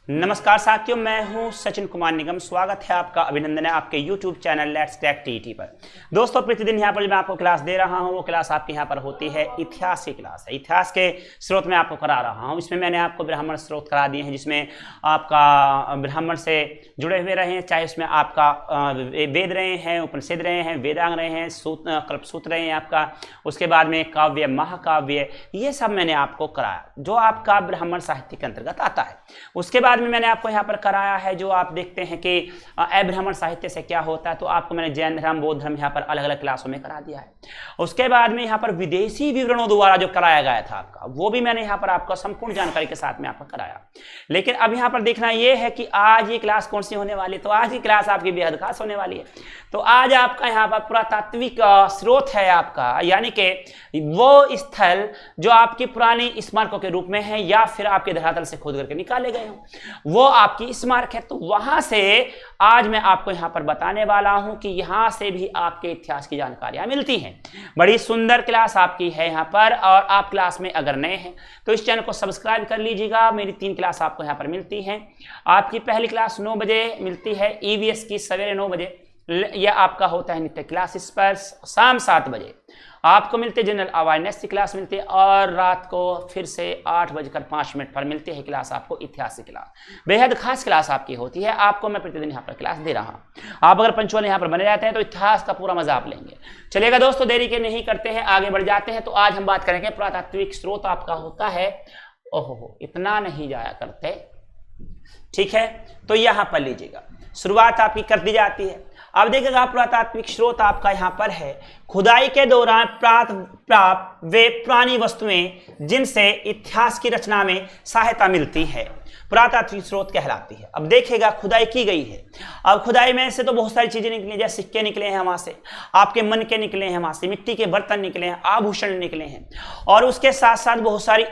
नमस्कार साथियों, मैं हूं सचिन कुमार निगम। स्वागत है आपका, अभिनंदन है आपके YouTube channel let's crack TET पर। दोस्तों, प्रतिदिन यहां पर जो मैं आपको क्लास दे रहा हूं वो क्लास आपके यहां पर होती है इतिहास की क्लास है। इतिहास के स्रोत में आपको करा रहा हूं। इसमें मैंने आपको ब्राह्मण स्रोत करा दिए हैं, जिसमें आपका ब्राह्मण से जुड़े हुए रहे हैं, चाहे उसमें आपका वेद रहे हैं, उपनिषद रहे हैं, वेदांग रहे हैं, कल्पसूत्र रहे हैं आपका, उसके बाद में काव्य, महाकाव्य, ये सब मैंने आपको कराया जो आपका ब्राह्मण साहित्य के अंतर्गत आता है। उसके बाद में मैंने आपको यहाँ पर कराया है जो आप देखते हैं कि अब्राह्मण साहित्य से क्या होता है, तो आपको मैंने जैन धर्म, बौद्ध धर्म यहाँ पर अलग अलग क्लासों में करा दिया है। उसके बाद में यहाँ पर विदेशी विवरणों द्वारा जो कराया गया था आपका, वो भी मैंने यहाँ पर आपको संपूर्ण जानकारी के साथ में आपको कराया। लेकिन अब यहाँ पर देखना यह है कि आज ये क्लास कौन सी होने वाली है, तो आज की क्लास आपकी बेहद खास होने वाली है। तो आज आपका यहाँ पर पुरातात्विक स्रोत है आपका, यानी कि वो स्थल जो आपकी पुरानी स्मारकों के रूप में है या फिर आपके धरातल से खोद करके निकाले गए हों, वो आपकी स्मारक है। तो वहां से आज मैं आपको यहां पर बताने वाला हूं कि यहां से भी आपके इतिहास की जानकारियां मिलती हैं। बड़ी सुंदर क्लास आपकी है यहां पर, और आप क्लास में अगर नए हैं तो इस चैनल को सब्सक्राइब कर लीजिएगा। मेरी 3 क्लास आपको यहां पर मिलती हैं। आपकी पहली क्लास 9 बजे मिलती है, ईवीएस की सवेरे 9 बजे। यह आपका होता है नित्य क्लास। इस पर शाम 7 बजे आपको मिलते जनरल अवेयरनेस की क्लास मिलती है, और रात को फिर से 8:05 पर मिलती है क्लास आपको इतिहास की क्लास। बेहद खास क्लास आपकी होती है। आपको मैं प्रतिदिन यहाँ पर क्लास दे रहा हूँ। आप अगर पंचुअल यहाँ पर बने रहते हैं तो इतिहास का पूरा मजा आप लेंगे। चलिएगा दोस्तों, देरी के नहीं करते हैं, आगे बढ़ जाते हैं। तो आज हम बात करेंगे पुरातात्विक स्रोत आपका होता है। ओहो, इतना नहीं जाया करते, ठीक है। तो यहाँ पर लीजिएगा, शुरुआत आपकी कर दी जाती है। अब देखिएगा, पुरातात्विक स्रोत आपका यहाँ पर है। खुदाई के दौरान प्राप्त वे पुरानी वस्तुएं जिनसे इतिहास की रचना में सहायता मिलती है, पुरातात्विक स्रोत कहलाती है। अब देखिएगा, खुदाई की गई है। अब खुदाई में से तो बहुत सारी चीजें निकली, जैसे सिक्के निकले हैं वहां से, आपके मन के निकले हैं वहां से, मिट्टी के बर्तन निकले हैं, आभूषण निकले हैं, और उसके साथ साथ बहुत सारी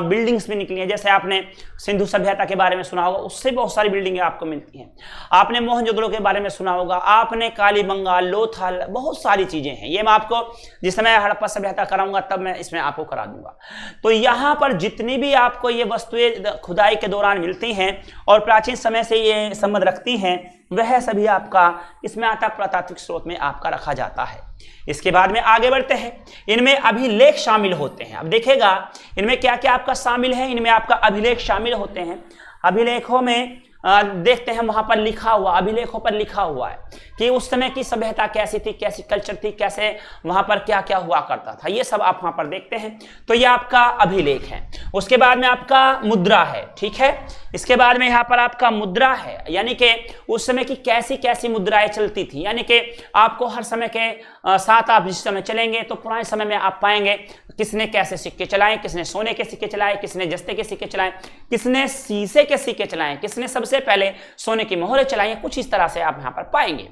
बिल्डिंग्स भी निकली हैं। जैसे आपने सिंधु सभ्यता के बारे में सुना होगा, उससे बहुत सारी बिल्डिंगें आपको मिलती हैं। आपने मोहनजोदड़ो के बारे में सुना होगा, आपने कालीबंगा, लोथल, बहुत सारी चीजें हैं। ये मैं आपको जिस समय हड़प्पा सभ्यता कराऊंगा तब मैं इसमें आपको करा दूंगा। तो यहाँ पर जितनी भी आपको ये वस्तुएं खुदाई के दौरान मिलती हैं और प्राचीन समय से ये संबंध रखती हैं, वह सभी आपका इसमें आता पुरातात्विक स्रोत में आपका रखा जाता है। इसके बाद में आगे बढ़ते हैं। इनमें अभिलेख शामिल होते हैं। अब देखिएगा, इनमें क्या क्या आपका शामिल है। इनमें आपका अभिलेख शामिल होते हैं। अभिलेखों में देखते हैं वहां पर लिखा हुआ, अभिलेखों पर लिखा हुआ है कि उस समय की सभ्यता कैसी थी, कैसी कल्चर थी, कैसे वहां पर क्या क्या हुआ करता था, ये सब आप वहां पर देखते हैं। तो ये आपका अभिलेख है। उसके बाद में आपका मुद्रा है, ठीक है। इसके बाद में यहाँ पर आपका मुद्रा है, यानी कि उस समय की कैसी कैसी मुद्राएं चलती थी, यानी कि आपको हर समय के साथ आप जिस समय चलेंगे तो पुराने समय में आप पाएंगे किसने कैसे सिक्के चलाए, किसने सोने के सिक्के चलाए, किसने जस्ते के सिक्के चलाए, किसने शीशे के सिक्के चलाए, किसने सबसे पहले सोने की मोहरें चलाई, कुछ इस तरह से आप यहाँ पर पाएंगे।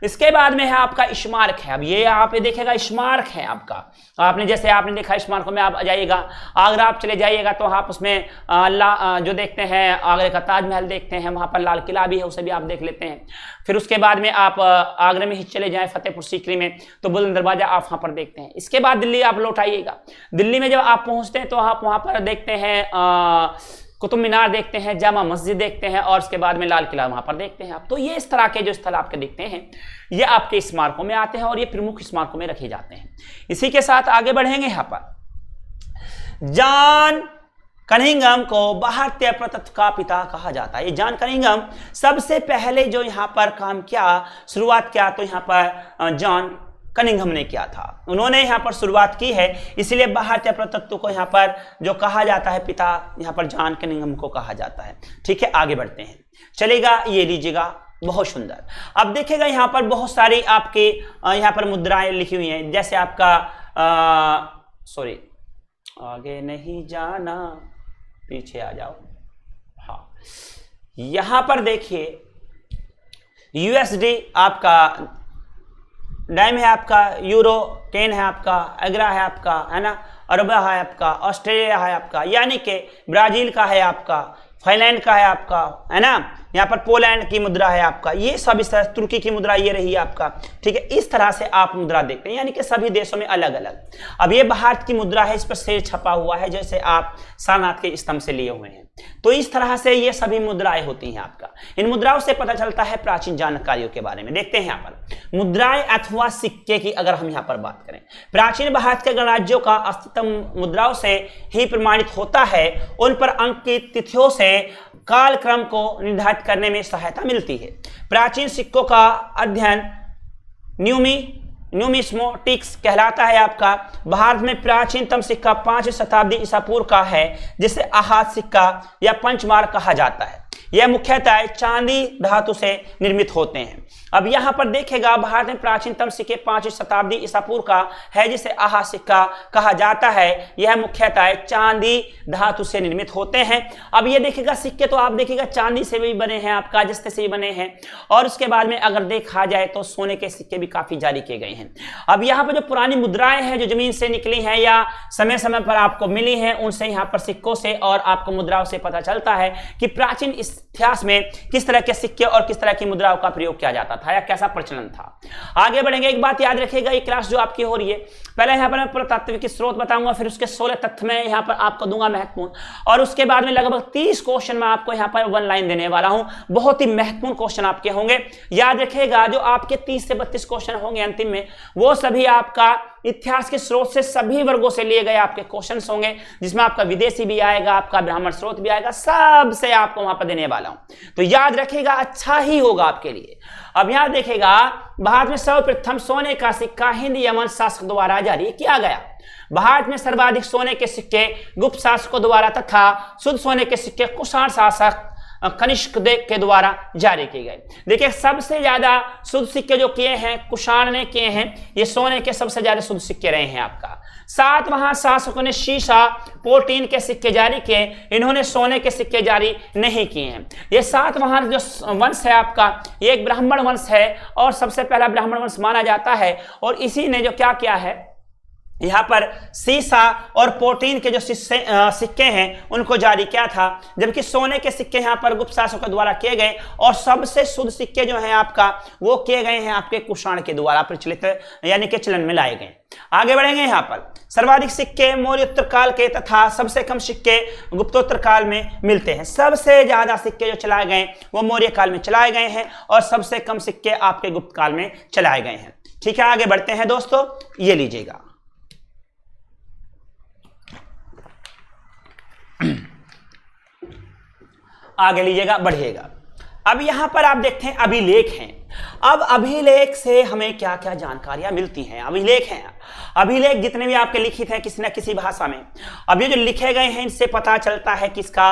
इसके बाद में है आपका स्मारक है। अब ये आप देखिएगा, स्मारक है आपका। आपने जैसे आपने देखा, स्मारकों में आप जाइएगा, आगरा आप चले जाइएगा तो आप उसमें जो देखते हैं, आगरे का ताजमहल देखते हैं, वहाँ पर लाल किला भी है, उसे भी आप देख लेते हैं। फिर उसके बाद में आप आगरे में ही चले जाएं, फतेहपुर सीकरी में, तो बुलंद दरवाजा आप वहाँ पर देखते हैं। इसके बाद दिल्ली आप लौट आइएगा। दिल्ली में जब आप पहुँचते हैं तो आप वहाँ पर देखते हैं कुतुब मीनार देखते हैं, जामा मस्जिद देखते हैं, और उसके बाद में लाल किला वहां पर देखते हैं आप। तो ये इस तरह के जो स्थल आपके दिखते हैं, ये आपके स्मारकों में आते हैं और ये प्रमुख स्मारकों में रखे जाते हैं। इसी के साथ आगे बढ़ेंगे। यहाँ पर जॉन कनिंघम को भारतीय पुरातत्व का पिता कहा जाता है। ये जॉन कनिंघम सबसे पहले जो यहाँ पर काम किया, शुरुआत किया, तो यहाँ पर जॉन कनिंघम ने किया था। उन्होंने यहाँ पर शुरुआत की है, इसलिए भारतीय पुरातत्व को यहाँ पर जो कहा जाता है पिता, यहाँ पर जॉन कनिंघम को कहा जाता है, ठीक है। आगे बढ़ते हैं, चलेगा। ये लीजिएगा, बहुत सुंदर। अब देखिएगा, यहाँ पर बहुत सारी आपके यहाँ पर मुद्राएं लिखी हुई हैं। जैसे आपका सॉरी, आगे नहीं जाना, पीछे आ जाओ। हाँ, यहाँ पर देखिए, यूएसडी आपका डाइम है, आपका यूरो केन है, आपका एग्रा है, आपका है ना, अरबा है, आपका ऑस्ट्रेलिया है, आपका यानी कि ब्राजील का है, आपका फाइनलैंड का है, आपका है ना, यहाँ पर पोलैंड की मुद्रा है आपका। ये सब इस तरह, तुर्की की मुद्रा ये रही आपका, ठीक है। इस तरह से आप मुद्रा देखते हैं, यानी कि सभी देशों में अलग अलग। अब ये भारत की मुद्रा है, इस पर शेर छपा हुआ है, जैसे आप सारनाथ के स्तंभ से लिए हुए हैं। तो इस तरह से ये सभी मुद्राएं होती हैं आपका। इन मुद्राओं से पता चलता है प्राचीन जानकारियों के बारे में। देखते हैं यहाँ पर मुद्राएं अथवा सिक्के की अगर हम यहाँ पर बात करें, प्राचीन भारत के गणराज्यों का अस्तित्व मुद्राओं से ही प्रमाणित होता है। उन पर अंकित तिथियों से कालक्रम को निर्धारित करने में सहायता मिलती है। प्राचीन सिक्कों का अध्ययन न्यूमिस्मोटिक्स कहलाता है आपका। भारत में प्राचीनतम सिक्का 5वीं शताब्दी ईसा पूर्व का है, जिसे आहत सिक्का या पंचमार कहा जाता है। यह मुख्यतः चांदी धातु से निर्मित होते हैं। अब यहां पर देखेगा भारत में प्राचीनतम सिक्के 5वीं शताब्दी ईसा पूर्व का है, जिसे आहत सिक्का कहा जाता है। यह मुख्यतः चांदी धातु से निर्मित होते हैं। अब ये देखेगा सिक्के तो आप देखिएगा चांदी से भी बने हैं, आपका जस्ते से भी बने हैं, और उसके बाद में अगर देखा जाए तो सोने के सिक्के भी काफी जारी किए गए हैं। अब यहाँ पर जो पुरानी मुद्राएं हैं जो जमीन से निकली हैं या समय समय पर आपको मिली हैं, उनसे यहाँ पर सिक्कों से और आपको मुद्राओं से पता चलता है कि प्राचीन इतिहास में किस तरह के सिक्के और किस तरह की मुद्राओं का प्रयोग किया जाता था या कैसा प्रचलन था। आगे बढ़ेंगे, एक बात याद रखिएगा, ये क्लास जो आपकी हो रही है, पहले यहाँ पर मैं पुरातात्विक स्रोत बताऊंगा, फिर उसके 16 तथ्य में यहाँ पर आपको दूंगा महत्वपूर्ण, और उसके बाद में लगभग 30 क्वेश्चन मैं आपको यहाँ पर 1 लाइन देने वाला हूं। बहुत ही महत्वपूर्ण क्वेश्चन आपके होंगे। याद रखिएगा जो आपके 30 से 32 क्वेश्चन होंगे अंतिम में, वो सभी आपका इतिहास के स्रोत से सभी वर्गों से लिए गए आपके क्वेश्चंस होंगे, जिसमें आपका विदेशी भी आएगा, आपका ब्राह्मण स्रोत भी आएगा, सब से आपको वहां पर देने वाला हूं। तो याद रखिएगा, अच्छा ही होगा आपके लिए। अब यहां देखेगा भारत में सर्वप्रथम सोने का सिक्का हिंद यमन शासक द्वारा जारी किया गया। भारत में सर्वाधिक सोने के सिक्के गुप्त शासकों द्वारा तथा शुद्ध सोने के सिक्के कुषाण शासक कनिष्क के द्वारा जारी किए गए। देखिए सबसे ज्यादा शुद्ध सिक्के जो किए हैं कुषाण ने किए हैं, ये सोने के सबसे ज्यादा शुद्ध सिक्के रहे हैं आपका। 7 वहां शासकों ने शीशा पोर्टीन के सिक्के जारी किए, इन्होंने सोने के सिक्के जारी नहीं किए हैं। ये 7 वहां जो वंश है आपका, ये एक ब्राह्मण वंश है और सबसे पहला ब्राह्मण वंश माना जाता है, और इसी ने जो क्या किया है, यहाँ पर सीसा और पोर्टीन के जो सिक्के हैं उनको जारी किया था, जबकि सोने के सिक्के यहाँ पर गुप्त शासकों द्वारा किए गए, और सबसे शुद्ध सिक्के जो हैं आपका वो किए गए हैं आपके कुषाण के द्वारा प्रचलित यानी कि चलन में लाए गए। आगे बढ़ेंगे, यहाँ पर सर्वाधिक सिक्के मौर्योत्तर काल के तथा सबसे कम सिक्के गुप्तोत्तर काल में मिलते हैं। सबसे ज्यादा सिक्के जो चलाए गए वो मौर्य काल में चलाए गए हैं, और सबसे कम सिक्के आपके गुप्त काल में चलाए गए हैं। ठीक है, आगे बढ़ते हैं दोस्तों, ये लीजिएगा। आगे लीजिएगा, बढ़िएगा। अब यहां पर आप देखते हैं अभिलेख हैं। अब अभिलेख से हमें क्या क्या जानकारियां मिलती हैं। अभिलेख हैं, अभिलेख जितने भी आपके लिखित हैं किसी न किसी भाषा में, अब ये जो लिखे गए हैं इनसे पता चलता है किसका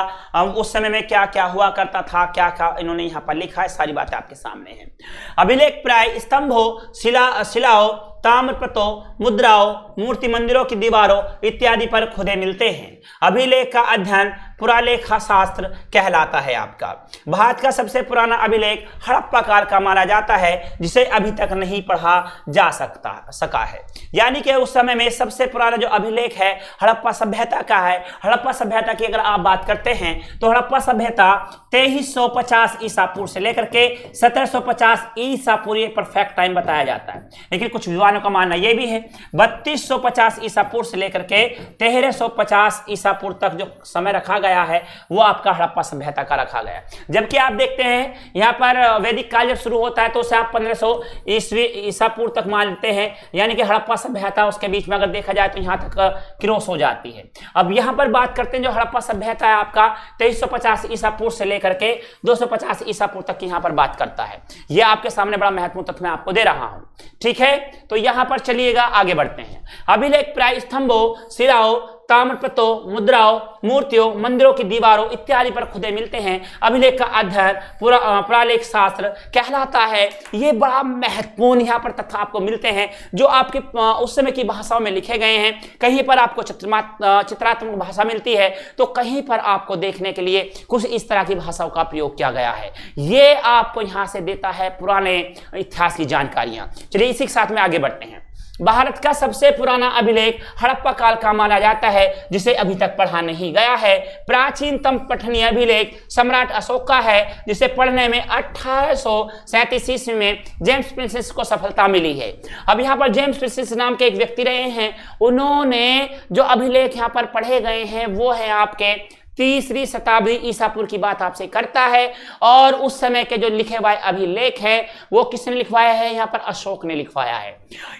उस समय में क्या क्या हुआ करता था, क्या क्या इन्होंने यहाँ पर लिखा है, सारी बातें आपके सामने हैं। अभिलेख प्राय स्तंभों, शिलाओं, ताम्रपत्रों, मुद्राओं, मूर्ति मंदिरों की दीवारों इत्यादि पर खुदे मिलते हैं। अभिलेख का अध्ययन पुरालेखा शास्त्र कहलाता है आपका। भारत का सबसे पुराना अभिलेख हड़प्पा काल का माना जाता है, जिसे अभी तक नहीं पढ़ा जा सका है। यानी कि उस समय में सबसे पुराना जो अभिलेख है हड़प्पा सभ्यता का है। हड़प्पा सभ्यता की अगर आप बात करते हैं तो हड़प्पा सभ्यता 2350 ईसा पूर्व से लेकर के 1750 ईसा पूर्व ये परफेक्ट टाइम बताया जाता है, लेकिन कुछ विद्वानों का मानना यह भी है 3250 ईसा पूर्व से लेकर के 1350 ईसा पूर्व तक जो समय रखा गया है वो आपका हड़प्पा सभ्यता का रखा गया। जबकि आप देखते हैं यहाँ पर वैदिक काल जब शुरू होता है तो उसे आप 1500 ईसा पूर्व तक मानते हैं, यानी कि हड़प्पा सभ्यता उसके बीच में अगर देखा जाए तो यहाँ तक क्रॉस हो जाती है। अब यहाँ पर बात करते हैं जो हड़प्पा सभ्यता है आपका 2350 ईसा पूर्व से लेकर के 250 ईसा पूर्व तक की यहाँ पर बात करता है। ये आपके सामने बड़ा महत्वपूर्ण तथ्य मैं आपको दे रहा हूँ। ठीक है, तो यहाँ पर चलिएगा आगे बढ़ते हैं। अभिलेख प्राय स्तंभों, शिलाओं, ताम्रपत्रों, मुद्राओं, मूर्तियों, मंदिरों की दीवारों इत्यादि पर खुदे मिलते हैं। अभिलेख का अध्ययन पुरालेख शास्त्र कहलाता है। ये बड़ा महत्वपूर्ण यहाँ पर तथ्य आपको मिलते हैं जो आपके उस समय की भाषाओं में लिखे गए हैं। कहीं पर आपको चित्रात्मक भाषा मिलती है तो कहीं पर आपको देखने के लिए कुछ इस तरह की भाषाओं का प्रयोग किया गया है। ये आपको यहाँ से देता है पुराने इतिहास की जानकारियां। चलिए इसी के साथ में आगे बढ़ते हैं। भारत का सबसे पुराना अभिलेख हड़प्पा काल का माना जाता है, जिसे अभी तक पढ़ा नहीं गया है। प्राचीनतम पठनीय अभिलेख सम्राट अशोक का है, जिसे पढ़ने में 1837 ईस्वी में जेम्स प्रिंसेस को सफलता मिली है। अब यहाँ पर जेम्स प्रिंसेस नाम के एक व्यक्ति रहे हैं, उन्होंने जो अभिलेख यहाँ पर पढ़े गए हैं वो है आपके 3री शताब्दी ईसा पूर्व की बात आपसे करता है। और उस समय के जो लिखे हुए अभिलेख है वो किसने लिखवाया है? यहाँ पर अशोक ने लिखवाया है।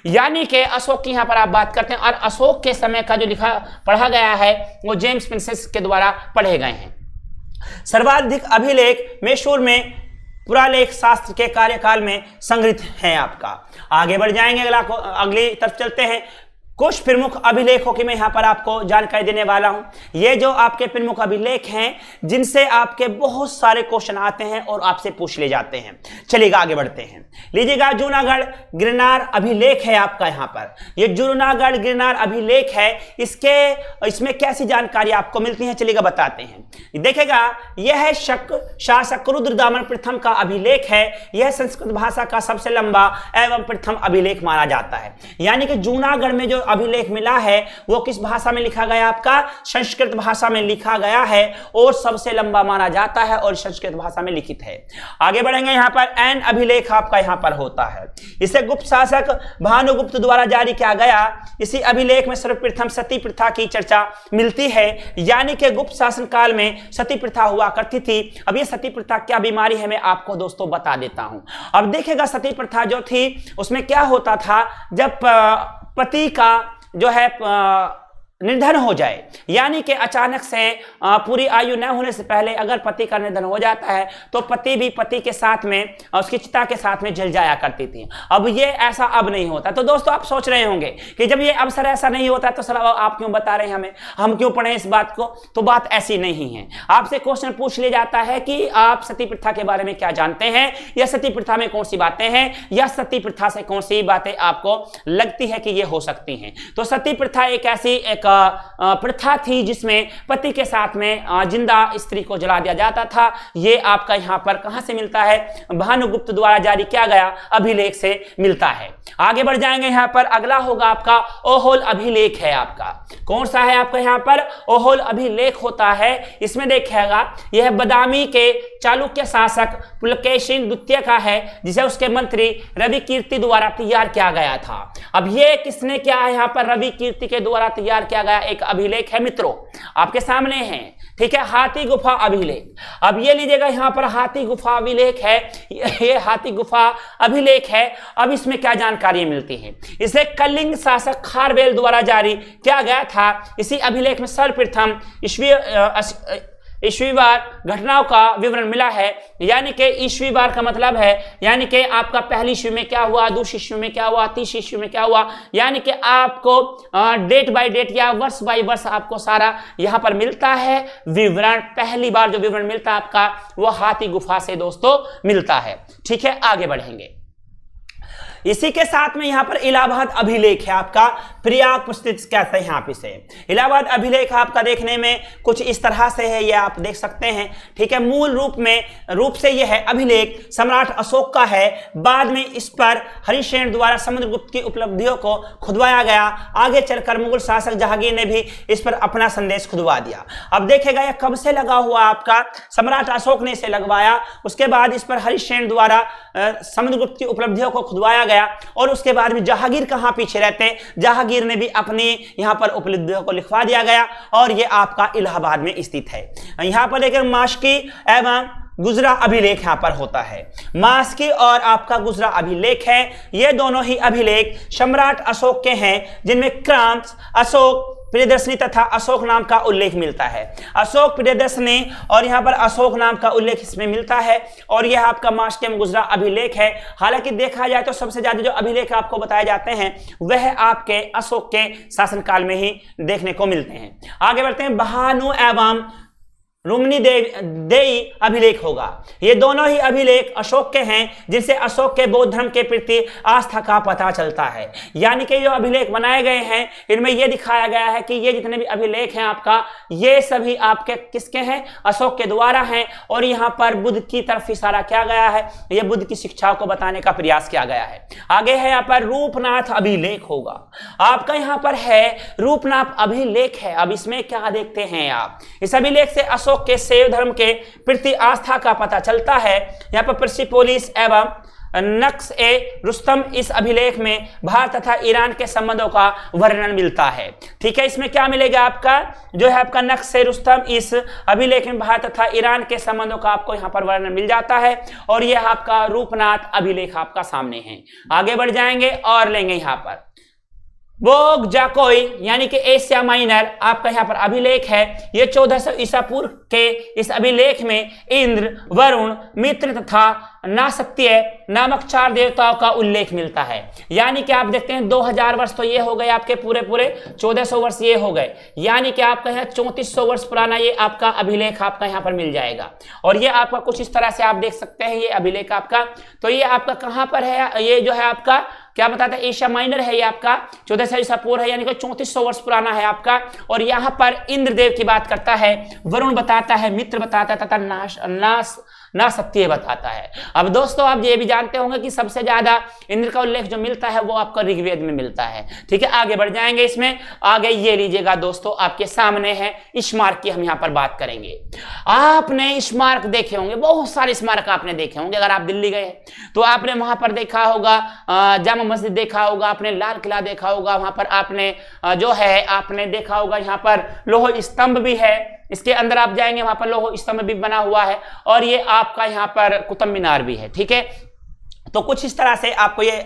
यानी कि अशोक की यहाँ पर आप बात करते हैं और अशोक के समय का जो पढ़ा गया है वो जेम्स प्रिंसेस के द्वारा पढ़े गए हैं। सर्वाधिक अभिलेख मैसूर में पुरालेख शास्त्र के कार्यकाल में संग्रहित हैं आपका। आगे बढ़ जाएंगे, अगली तरफ चलते हैं। कुछ प्रमुख अभिलेखों की मैं यहाँ पर आपको जानकारी देने वाला हूं। ये जो आपके प्रमुख अभिलेख हैं जिनसे आपके बहुत सारे क्वेश्चन आते हैं और आपसे पूछ ले जाते हैं। चलिएगा आगे बढ़ते हैं। लीजिएगा, जूनागढ़ गिरनार अभिलेख है आपका। यहाँ पर ये जूनागढ़ गिरनार अभिलेख है, इसमें कैसी जानकारी आपको मिलती है चलिएगा बताते हैं। देखेगा, यह है शासक रुद्रदामन प्रथम का अभिलेख है। यह संस्कृत भाषा का सबसे लंबा एवं प्रथम अभिलेख माना जाता है। यानी कि जूनागढ़ में जो अभिलेख मिला है वो किस भाषा में लिखा गया? आपका संस्कृत भाषा में लिखा गया है और सबसे लंबा माना जाता है और संस्कृत भाषा में लिखित है। आगे बढ़ेंगे, यहाँ पर एन अभिलेख आपका यहाँ पर होता है। इसे गुप्त शासक भानुगुप्त द्वारा जारी किया गया। इसी अभिलेख में सर्वप्रथम सती प्रथा की चर्चा मिलती है। यानी कि गुप्त शासन काल में सती प्रथा हुआ करती थी। अब ये सती प्रथा क्या बीमारी है मैं आपको दोस्तों बता देता हूं। अब देखेगा, सती प्रथा जो थी उसमें क्या होता था, जब पति का जो है निधन हो जाए, यानी कि अचानक से पूरी आयु न होने से पहले अगर पति का निधन हो जाता है तो पति भी पति के साथ में उसकी चिता के साथ में जल जाया करती थी। अब ये ऐसा अब नहीं होता। तो दोस्तों आप सोच रहे होंगे कि जब ये अवसर ऐसा नहीं होता तो सर आप क्यों बता रहे हैं हमें, हम क्यों पढ़ें इस बात को? तो बात ऐसी नहीं है। आपसे क्वेश्चन पूछ लिया जाता है कि आप सती प्रथा के बारे में क्या जानते हैं, या सती प्रथा में कौन सी बातें हैं, या सती प्रथा से कौन सी बातें आपको लगती है कि ये हो सकती हैं। तो सती प्रथा एक ऐसी प्रथा थी जिसमें पति के साथ में जिंदा स्त्री को जला दिया जाता था। ये आपका यहाँ पर कहां से मिलता है? भानुगुप्त द्वारा जारी किया गया अभिलेख से मिलता है। आगे बढ़ जाएंगे, यहाँ पर अगला होगा आपका ओहोल अभिलेख है आपका। कौन सा है आपका? यहाँ पर ओहोल अभिलेख होता है। इसमें देखिएगा, यह बदामी के चालुक्य शासक पुलकेशिन द्वितीय का है, जिसे उसके मंत्री रवि कीर्ति द्वारा तैयार किया गया था। अब ये किसने किया है? यहाँ पर रवि कीर्ति के द्वारा तैयार किया गया एक अभिलेख है मित्रों, आपके सामने है। ठीक है, हाथी गुफा अभिलेख। अब ये लीजिएगा, यहाँ पर हाथी गुफा अभिलेख है। ये हाथी गुफा अभिलेख है। अब इसमें क्या जानकारी मिलती है? इसे कलिंग शासक खारवेल द्वारा जारी किया गया था। इसी अभिलेख में सर्वप्रथम ईस्वीवार घटनाओं का विवरण मिला है। यानी कि ईस्वीवार का मतलब है यानी कि आपका पहली ईस्वी में क्या हुआ, दूसरी ईस्वी में क्या हुआ, तीसरी ईस्वी में क्या हुआ, यानी कि आपको डेट बाय डेट या वर्ष बाय वर्ष आपको सारा यहाँ पर मिलता है विवरण। पहली बार जो विवरण मिलता है आपका वो हाथी गुफा से दोस्तों मिलता है। ठीक है, आगे बढ़ेंगे। इसी के साथ में यहाँ पर इलाहाबाद अभिलेख है आपका। प्रयाग पुस्तक कहते हैं यहाँ पे से। इलाहाबाद अभिलेख आपका देखने में कुछ इस तरह से है, ये आप देख सकते हैं। ठीक है, मूल रूप से यह है अभिलेख सम्राट अशोक का है। बाद में इस पर हरिशेन द्वारा समुद्रगुप्त की उपलब्धियों को खुदवाया गया। आगे चलकर मुगल शासक जहांगीर ने भी इस पर अपना संदेश खुदवा दिया। अब देखेगा, यह कब से लगा हुआ आपका? सम्राट अशोक ने इसे लगवाया। उसके बाद इस पर हरिशेन द्वारा समुद्रगुप्त की उपलब्धियों को खुदवाया गया। और उसके बाद में जहांगीर कहां पीछे रहते? जहांगीर ने भी अपने यहां पर उपलब्धियों को लिखवा दिया गया और यह आपका इलाहाबाद में स्थित है। यहां पर एक मास्की एवं गुजरा अभिलेख यहां पर होता है। मास्की और आपका गुजरा अभिलेख है। ये दोनों ही अभिलेख सम्राट अशोक के हैं, जिनमें क्रांत, अशोक प्रियदर्शनी तथा अशोक नाम का उल्लेख मिलता है। अशोक प्रियदर्शनी और यहाँ पर अशोक नाम का उल्लेख इसमें मिलता है। और यह आपका मास्की में गुजरा अभिलेख है। हालांकि देखा जाए तो सबसे ज्यादा जो अभिलेख आपको बताए जाते हैं वह आपके अशोक के शासनकाल में ही देखने को मिलते हैं। आगे बढ़ते हैं, भानु एवं रुमनी देई अभिलेख होगा। ये दोनों ही अभिलेख अशोक के हैं, जिनसे अशोक के बौद्ध धर्म के प्रति आस्था का पता चलता है। यानी कि जो अभिलेख बनाए गए हैं इनमें यह दिखाया गया है कि ये जितने भी अभिलेख हैं आपका, ये सभी आपके किसके हैं? अशोक के द्वारा हैं। और यहाँ पर बुद्ध की तरफ इशारा किया गया है। यह बुद्ध की शिक्षाओं को बताने का प्रयास किया गया है। आगे है यहाँ पर रूपनाथ अभिलेख होगा। आपका यहाँ पर है रूपनाथ अभिलेख है। अब इसमें क्या देखते हैं आप? इस अभिलेख से अशोक के शैव धर्म के प्रति आस्था का पता चलता है। यहाँ पर पर्सिपोलिस एवं नक्श ए रुस्तम इस अभिलेख में भारत तथा ईरान के संबंधों का वर्णन मिलता है। ठीक है, इसमें क्या मिलेगा आपका जो है आपका नक्श ए रुस्तम इस अभिलेख में भारत तथा ईरान के संबंधों का आपको यहाँ पर वर्णन मिल जाता है और यह आपका रूपनाथ अभिलेख आपका सामने है। आगे बढ़ जाएंगे और लेंगे यहाँ पर बोग जाकोई यानी कि एशिया माइनर आपका यहाँ पर अभिलेख है। ये 1400 ईसा पूर्व के इस अभिलेख में इंद्र, वरुण, मित्र तथा नासत्य नामक 4 देवताओं का उल्लेख मिलता है। यानी कि आप देखते हैं 2000 वर्ष तो ये हो गए आपके पूरे 1400 वर्ष ये हो गए, यानी कि आपका यहाँ 3400 वर्ष पुराना ये आपका अभिलेख आपका यहाँ पर मिल जाएगा। और ये आपका कुछ इस तरह से आप देख सकते हैं ये अभिलेख आपका। तो ये आपका कहाँ पर है, ये जो है आपका क्या बताता है, एशिया माइनर है, ये आपका 1400 ईसा पूर्व है, यानी कि 3400 वर्ष पुराना है आपका। और यहाँ पर इंद्रदेव की बात करता है, वरुण बताता है, मित्र बताता है तथा नासत्य बताता है। अब दोस्तों आप ये भी जानते होंगे कि सबसे ज्यादा इंद्र का उल्लेख जो मिलता है वो आपका ऋग्वेद में मिलता है। ठीक है, आगे बढ़ जाएंगे। इसमें आगे ये लीजिएगा दोस्तों, आपके सामने है स्मारक की हम यहाँ पर बात करेंगे। आपने स्मारक देखे होंगे, बहुत सारे स्मारक आपने देखे होंगे। अगर आप दिल्ली गए तो आपने वहां पर देखा होगा जामा मस्जिद देखा होगा, आपने लाल किला देखा होगा, वहां पर आपने जो है आपने देखा होगा यहाँ पर लौह स्तंभ भी है। इसके अंदर आप जाएंगे वहां पर लौह स्तंभ भी बना हुआ है और ये आपका यहाँ पर कुतुब मीनार भी है। ठीक है, तो कुछ इस तरह से आपको ये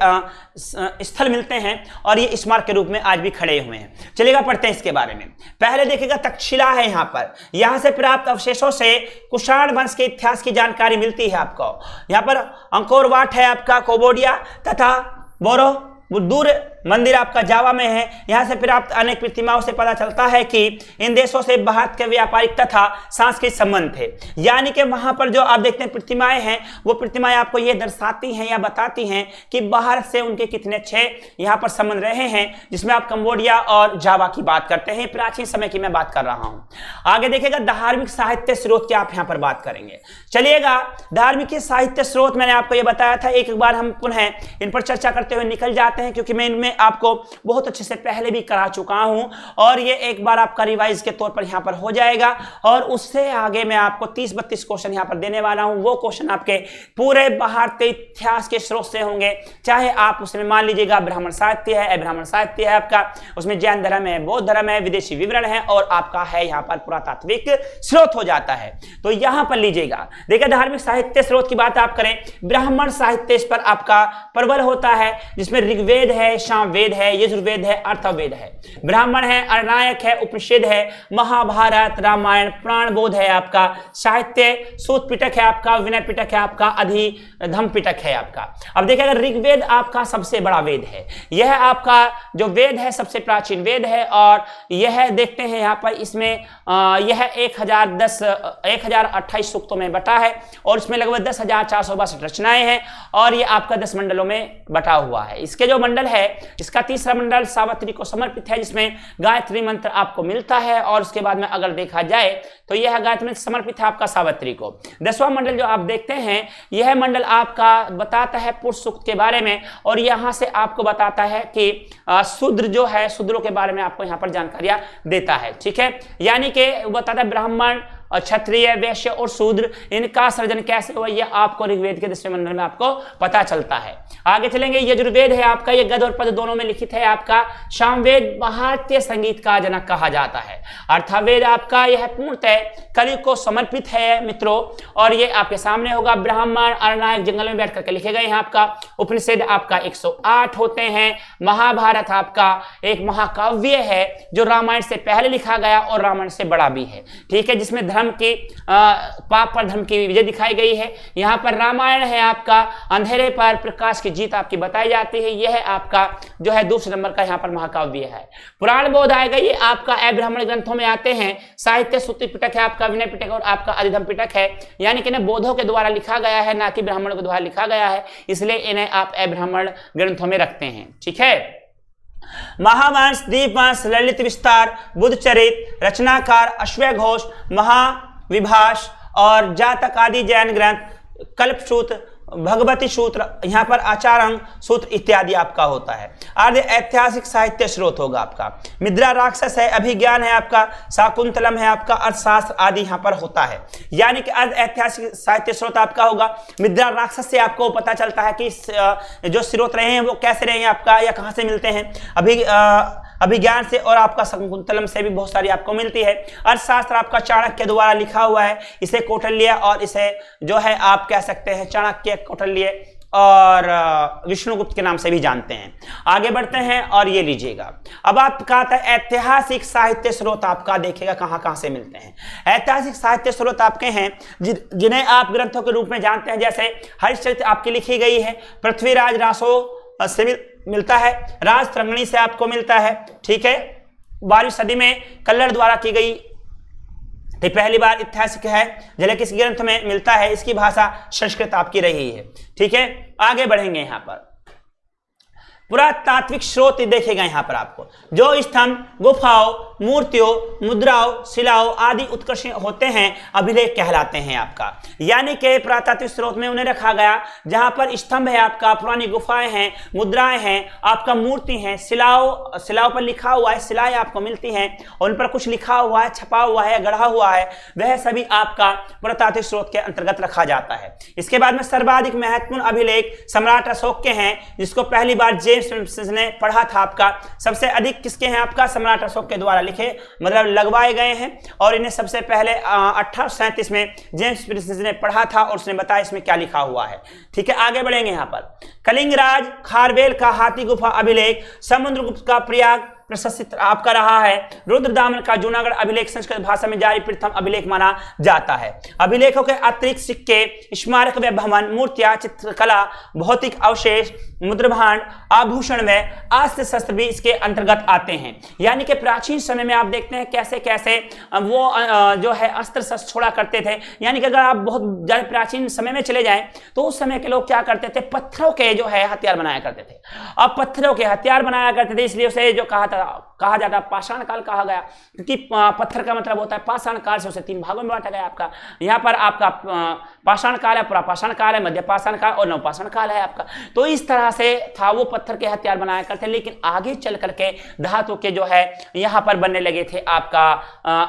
स्थल मिलते हैं और ये स्मारक के रूप में आज भी खड़े हुए हैं। चलिएगा पढ़ते हैं इसके बारे में। पहले देखिएगा तक्षशिला है यहाँ पर, यहाँ से प्राप्त अवशेषों से कुषाण वंश के इतिहास की जानकारी मिलती है आपको। यहाँ पर अंकोर वाट है आपका कोम्बोडिया तथा बोरोबुदुर मंदिर आपका जावा में है। यहाँ से प्राप्त अनेक प्रतिमाओं से पता चलता है कि इन देशों से भारत के व्यापारिक तथा सांस्कृतिक संबंध थे। यानी कि वहां पर जो आप देखते हैं प्रतिमाएं हैं, वो प्रतिमाएं आपको ये दर्शाती हैं या बताती हैं कि भारत से उनके कितने अच्छे यहाँ पर संबंध रहे हैं, जिसमें आप कंबोडिया और जावा की बात करते हैं। प्राचीन समय की मैं बात कर रहा हूँ। आगे देखिएगा धार्मिक साहित्य स्रोत की आप यहाँ पर बात करेंगे। चलिएगा, धार्मिक साहित्य स्रोत मैंने आपको ये बताया था, एक बार हम पुनः इन पर चर्चा करते हुए निकल जाते हैं, क्योंकि मैं इनमें आपको बहुत अच्छे से पहले भी करा चुका हूं और ये एक बार आपका रिवाइज के तौर पर यहां पर हो जाएगा। और उससे आगे मैं आपको 30-32 क्वेश्चन यहां पर देने वाला हूं। वो क्वेश्चन आपके पूरे भारतीय इतिहास के स्रोत से होंगे, चाहे आप उसमें मान लीजिएगा ब्राह्मण साहित्य है, अब्राह्मण साहित्य है आपका, उसमें जैन धर्म है, बौद्ध धर्म है, विदेशी विवरण है और आपका है यहाँ पर पुरातात्विक स्रोत हो जाता है। तो यहां पर लीजिएगा, देखिए धार्मिक साहित्य स्रोत की बात आप करें, ब्राह्मण साहित्य इस पर आपका प्रबल होता है, जिसमें ऋग्वेद है, वेद है, यजुर्वेद है, अर्थवेद है। ब्राह्मण है, अरणायक है, उपनिषद है, महाभारत, रामायण, पुराण बोध है आपका, साहित्य सूत पिटक है आपका, विनय पिटक है आपका, अधिधम पिटक है आपका। अब देखिएगा ऋग्वेद आपका सबसे बड़ा वेद है, यह आपका जो वेद है सबसे प्राचीन वेद है और यह देखते हैं यहाँ पर इसमें यह 1028 सूक्तों में बटा है और इसमें लगभग 10,462 रचनाएं हैं और यह आपका 10 मंडलों में बटा हुआ है। इसके जो मंडल है, इसका तीसरा मंडल सावित्री को समर्पित है, जिसमें गायत्री मंत्र आपको मिलता है और उसके बाद में अगर देखा जाए तो यह गायत्री मंत्र समर्पित है आपका सावित्री को। 10वां मंडल जो आप देखते हैं, यह मंडल आपका बताता है पुरुष सूक्त के बारे में और यहां से आपको बताता है कि शूद्र जो है, शूद्रों के बारे में आपको यहां पर जानकारियां देता है। ठीक है, यानी कि बताता है ब्राह्मण, क्षत्रिय, वैश्य और शूद्र, इनका सृजन कैसे हुआ यह आपको ऋग्वेद के 10वें मंडल में आपको पता चलता है। आगे चलेंगे, यजुर्वेद है आपका, ये गद और पद दोनों में लिखित है आपका। सामवेद भारतीय संगीत का जनक कहा जाता है। अर्थवेद आपका यह पूर्णतः कलयुग को समर्पित है मित्रों और ये आपके सामने होगा। ब्राह्मण, अरणायक जंगल में बैठ करके लिखे गए हैं आपका। उपनिषद आपका 108 होते हैं। महाभारत आपका एक महाकाव्य है जो रामायण से पहले लिखा गया और रामायण से बड़ा भी है। ठीक है, जिसमें धर्म की पाप पर धर्म की विजय दिखाई गई है। यहाँ पर रामायण है आपका, अंधेरे पर प्रकाश की जीत आपकी बताई जाती है। यह आपका जो है दूसरे नंबर का यहाँ पर महाकाव्य है। पुराण बोध आएगा, ये आपका अब्राह्मण ग्रंथों में आते हैं। साहित्य सूत्र पिटक है आपका, विनय पिटक और आपका अधिधम पिटक है, यानी कि बोधों के द्वारा लिखा गया है, ना कि ब्राह्मणों के द्वारा लिखा गया है, इसलिए इन्हें आप अब्राह्मण ग्रंथों में रखते हैं। ठीक है, महावंश, दीपवंश, ललित विस्तार, बुद्धचरित, रचनाकार अश्वघोष, महाविभाष और जातक आदि जैन ग्रंथ, कल्पसूत्र, भगवती सूत्र, यहाँ पर आचारंग सूत्र इत्यादि आपका होता है। अर्ध ऐतिहासिक साहित्य स्रोत होगा आपका मुद्रा राक्षस है, अभिज्ञान है आपका, शाकुंतलम है आपका, अर्थशास्त्र आदि यहाँ पर होता है। यानी कि अर्ध ऐतिहासिक साहित्य स्रोत आपका होगा। मुद्रा राक्षस से आपको पता चलता है कि जो स्रोत रहे हैं वो कैसे रहे हैं आपका या कहाँ से मिलते हैं। अभिज्ञान से और आपका शाकुंतलम से भी बहुत सारी आपको मिलती है। अर्थशास्त्र आपका चाणक्य द्वारा लिखा हुआ है, इसे कौटिल्य और इसे जो है आप कह सकते हैं चाणक्य, कौटिल्य और विष्णुगुप्त के नाम से भी जानते हैं। आगे बढ़ते हैं और ये लीजिएगा। अब आप कहा था ऐतिहासिक साहित्य स्रोत आपका देखिएगा कहाँ से मिलते हैं। ऐतिहासिक साहित्य स्रोत आपके हैं जिन्हें आप ग्रंथों के रूप में जानते हैं, जैसे हरिश्चरित्र आपकी लिखी गई है, पृथ्वीराज रासो से मिलता है, राजतरंगिणी से आपको मिलता है, ठीक है। 12वीं सदी में कल्लड़ द्वारा की गई ये पहली बार ऐतिहासिक है। जैसे किस ग्रंथ में मिलता है, इसकी भाषा संस्कृत आपकी रही है, ठीक है। आगे बढ़ेंगे। यहाँ पर पुरातात्विक स्रोत देखेगा यहाँ पर आपको जो स्तंभ, गुफाओं, मूर्तियों, मुद्राओं, शिलाओं आदि उत्कर्ष होते हैं अभिलेख कहलाते हैं आपका। यानी कि पुरातात्विक स्रोत में उन्हें रखा गया जहां पर स्तंभ है आपका, पुरानी गुफाएं हैं, मुद्राएं हैं, आपका मूर्ति हैं, शिलाओं पर लिखा हुआ है, शिलाएं आपको मिलती हैं, उन पर कुछ लिखा हुआ है, छपा हुआ है, गढ़ा हुआ है, वह सभी आपका पुरातात्विक स्रोत के अंतर्गत रखा जाता है। इसके बाद में सर्वाधिक महत्वपूर्ण अभिलेख सम्राट अशोक के हैं, जिसको पहली बार जेम्स ने पढ़ा था आपका। सबसे अधिक किसके हैं आपका? सम्राट अशोक के द्वारा लिखे, मतलब लगवाए गए हैं, और इन्हें सबसे पहले 1837 में जेम्स ने पढ़ा था और उसने बताया इसमें क्या लिखा हुआ है, ठीक है। आगे बढ़ेंगे। यहाँ पर कलिंगराज खारवेल का हाथी गुफा अभिलेख, समुद्रगुप्त का प्रयाग प्रशस्ति आपका रहा है, रुद्रदामन का जूनागढ़ अभिलेख संस्कृत भाषा में जारी प्रथम अभिलेख माना जाता है। अभिलेखों के अतिरिक्त सिक्के, स्मारक व भवन, मूर्तियां, चित्रकला, भौतिक अवशेष, मुद्रभांड, आभूषण व अस्त्र शस्त्र भी इसके अंतर्गत आते हैं। यानी कि प्राचीन समय में आप देखते हैं कैसे कैसे वो जो है अस्त्र शस्त्र छोड़ा करते थे। यानी कि अगर आप बहुत ज्यादा प्राचीन समय में चले जाएं तो उस समय के लोग क्या करते थे, पत्थरों के जो है हथियार बनाया करते थे। अब पत्थरों के हथियार बनाया करते थे, इसलिए उसे जो कहा जाता पाषाण काल कहा गया, क्योंकि पत्थर का मतलब होता है पाषाण काल से उसे 3 भागों में बांटा गया आपका। यहाँ पर आपका पाषाण काल है, पुरापाषाण काल है, मध्य पाषाण काल और नवपाषाण काल है आपका। तो इस तरह से था, वो पत्थर के हथियार बनाया करते, लेकिन आगे चल करके धातु के जो है यहाँ पर बनने लगे थे आपका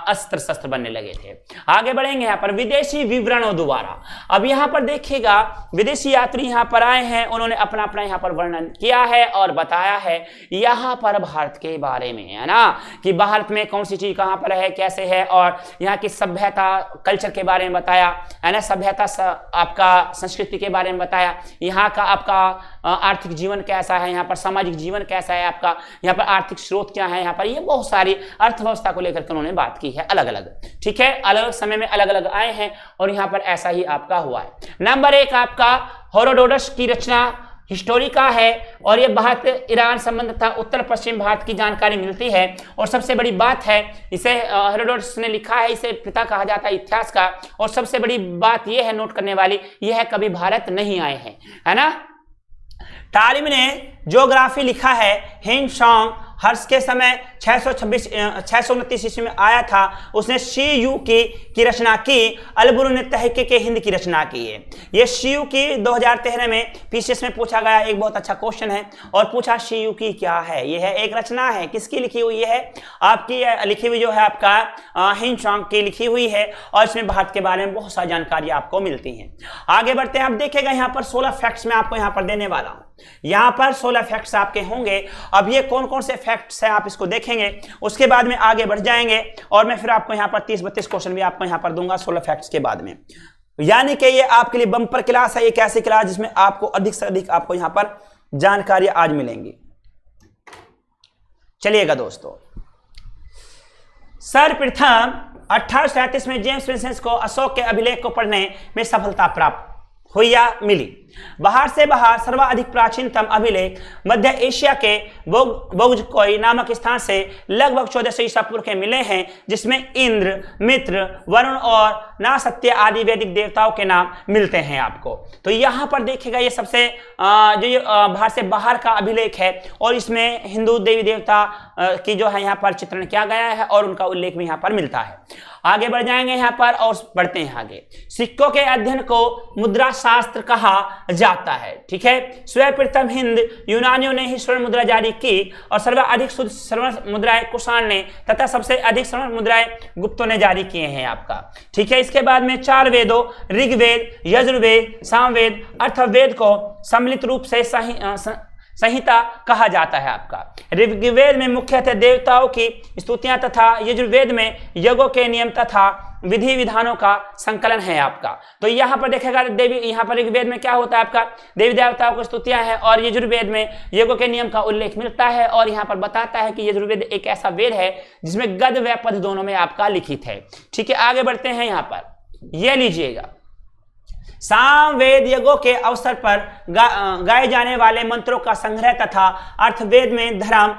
अस्त्र शस्त्र बनने लगे थे। आगे बढ़ेंगे। यहाँ पर विदेशी विवरणों द्वारा, अब यहाँ पर देखिएगा विदेशी यात्री यहाँ पर आए हैं, उन्होंने अपना अपना यहाँ पर वर्णन किया है और बताया है यहाँ पर भारत के बारे में, है ना, कि भारत में कौन सी चीज कहाँ पर है, कैसे है, और यहाँ की सभ्यता कल्चर के बारे में बताया, है ना, सभ्यता आपका संस्कृति के बारे में बताया, यहाँ का आपका आर्थिक जीवन कैसा है, यहाँ पर सामाजिक जीवन कैसा है आपका, यहाँ पर आर्थिक स्रोत क्या है, यहाँ पर ये बहुत सारी अर्थव्यवस्था को लेकर के उन्होंने बात की है अलग अलग, ठीक है। अलग अलग समय में अलग अलग आए हैं और यहाँ पर ऐसा ही आपका हुआ है। नंबर 1 आपका हेरोडोटस की रचना हिस्टोरिका है, और ये भारत ईरान संबंध तथा उत्तर पश्चिम भारत की जानकारी मिलती है। और सबसे बड़ी बात है, इसे हेरोडोटस ने लिखा है, इसे पिता कहा जाता है इतिहास का। और सबसे बड़ी बात यह है नोट करने वाली, यह है कभी भारत नहीं आए हैं, है ना। टालिम ने ज्योग्राफी लिखा है, हिंग सॉन्ग हर्ष के समय 629 ईस्वी में आया था, उसने शी-यू की रचना की। अलबुर ने तहकीक के हिंद की रचना की है। ये शी-यू की 2013 में पीसीएस में पूछा गया, एक बहुत अच्छा क्वेश्चन है, और पूछा शी-यू की क्या है। ये है एक रचना है, किसकी लिखी हुई है, आपकी लिखी हुई जो है आपका हिंग सॉन्ग की लिखी हुई है, और इसमें भारत के बारे में बहुत सारी जानकारी आपको मिलती है। आगे बढ़ते हैं। आप देखेगा यहाँ पर 16 फैक्ट्स मैं आपको यहाँ पर देने वाला हूँ। यहाँ पर 16 फैक्ट्स आपके होंगे। अब ये कौन कौन से फैक्ट्स हैं आप इसको देखेंगे, उसके बाद में आगे बढ़ जाएंगे, और मैं फिर आपको यहाँ पर 30-32 क्वेश्चन भी आपको यहाँ पर दूंगा 16 फैक्ट्स के बाद में। यानी कि ये आपके लिए बम्पर क्लास है, एक ऐसी क्लास जिसमें आपको अधिक से अधिक आपको यहाँ पर जानकारी आज मिलेंगी। चलिएगा दोस्तों, सर्वप्रथम 1837 में जेम्स प्रिंसेस को अशोक के अभिलेख को पढ़ने में सफलता प्राप्त हुई या मिली। बाहर से बाहर सर्वाधिक प्राचीनतम अभिलेख मध्य एशिया के बोगजकोई नामक स्थान से लगभग 1400 ईसा पूर्व के मिले हैं, जिसमें इंद्र, मित्र, वरुण और नासत्य आदि वैदिक देवताओं के नाम मिलते हैं आपको। तो यहाँ पर देखिएगा ये सबसे जो भारत से बाहर का अभिलेख है, और इसमें हिंदू देवी देवता की जो है यहाँ पर चित्रण किया गया है, और उनका उल्लेख भी यहाँ पर मिलता है। आगे बढ़ जाएंगे यहाँ पर और बढ़ते हैं आगे। सिक्कों के अध्ययन को मुद्रा शास्त्र कहा जाता है। ठीक है, सर्वप्रथम हिंद यूनानियों ने ही स्वर्ण मुद्रा जारी की और सर्वाधिक शुद्ध स्वर्ण मुद्राएं कुषाण ने तथा सबसे अधिक स्वर्ण मुद्राएं गुप्तों ने जारी किए हैं आपका। ठीक है, इसके बाद में 4 वेदों ऋग्वेद, यजुर्वेद, सामवेद, अथर्ववेद को सम्मिलित रूप से संहिता कहा जाता है आपका। ऋग्वेद में मुख्यतः देवताओं की स्तुतियां तथा यजुर्वेद में यज्ञों के नियम तथा विधि विधानों का संकलन है आपका। तो यहाँ पर देखेगा देवी, यहाँ पर ऋग्वेद में क्या होता है आपका, देवी देवताओं की स्तुतियां हैं और यजुर्वेद में यज्ञों के नियम का उल्लेख मिलता है और यहाँ पर बताता है कि यजुर्वेद एक ऐसा वेद है जिसमें गद व पद दोनों में आपका लिखित है। ठीक है, आगे बढ़ते हैं। यहाँ पर यह लीजिएगा, सामवेद यज्ञों के अवसर पर गाए जाने वाले मंत्रों का संग्रह तथा अर्थवेद में धर्म,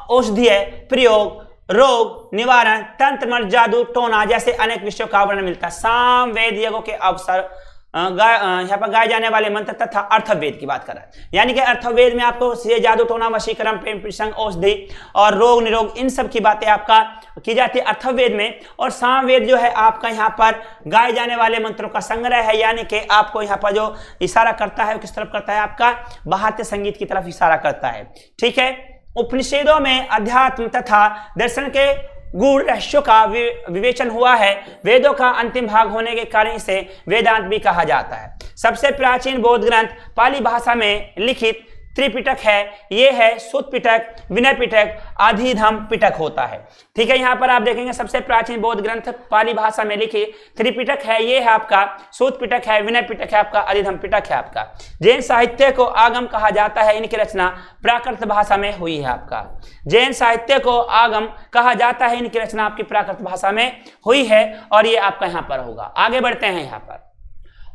औषधीय प्रयोग, रोग निवारण, तंत्र मंत्र, जादू, टोना जैसे अनेक विषयों का वर्णन मिलता है। सामवेद यज्ञों के अवसर यहाँ पर गाए जाने वाले मंत्र तथा अर्थवेद की बात कर रहा है, यानी कि अर्थवेद में आपको ये जादू, टोना, वशीकरण, प्रेम, प्रसंग, औषधि और रोग निरोग इन सब की बातें आपका की जाती है अर्थवेद में। और सामवेद जो है आपका यहाँ पर गाए जाने वाले मंत्रों का संग्रह है, यानी कि आपको यहाँ पर जो इशारा करता है वो किस तरफ करता है, आपका भारतीय संगीत की तरफ इशारा करता है। ठीक है, उपनिषदों में अध्यात्म तथा दर्शन के गूढ़ रहस्यों का विवेचन हुआ है। वेदों का अंतिम भाग होने के कारण इसे वेदांत भी कहा जाता है। सबसे प्राचीन बौद्ध ग्रंथ पाली भाषा में लिखित त्रिपिटक है, ये है सूत पिटक, विनय पिटक, आदिधम पिटक होता है। ठीक है, यहाँ पर आप देखेंगे सबसे प्राचीन बौद्ध ग्रंथ पाली भाषा में लिखित त्रिपिटक है, ये है आपका सूत पिटक है, विनय पिटक है आपका, आदिधम पिटक है आपका। जैन साहित्य को आगम कहा जाता है, इनकी रचना प्राकृत भाषा में हुई है आपका। जैन साहित्य को आगम कहा जाता है, इनकी रचना आपकी प्राकृत भाषा में हुई है और ये आपका यहाँ पर होगा। आगे बढ़ते हैं। यहाँ पर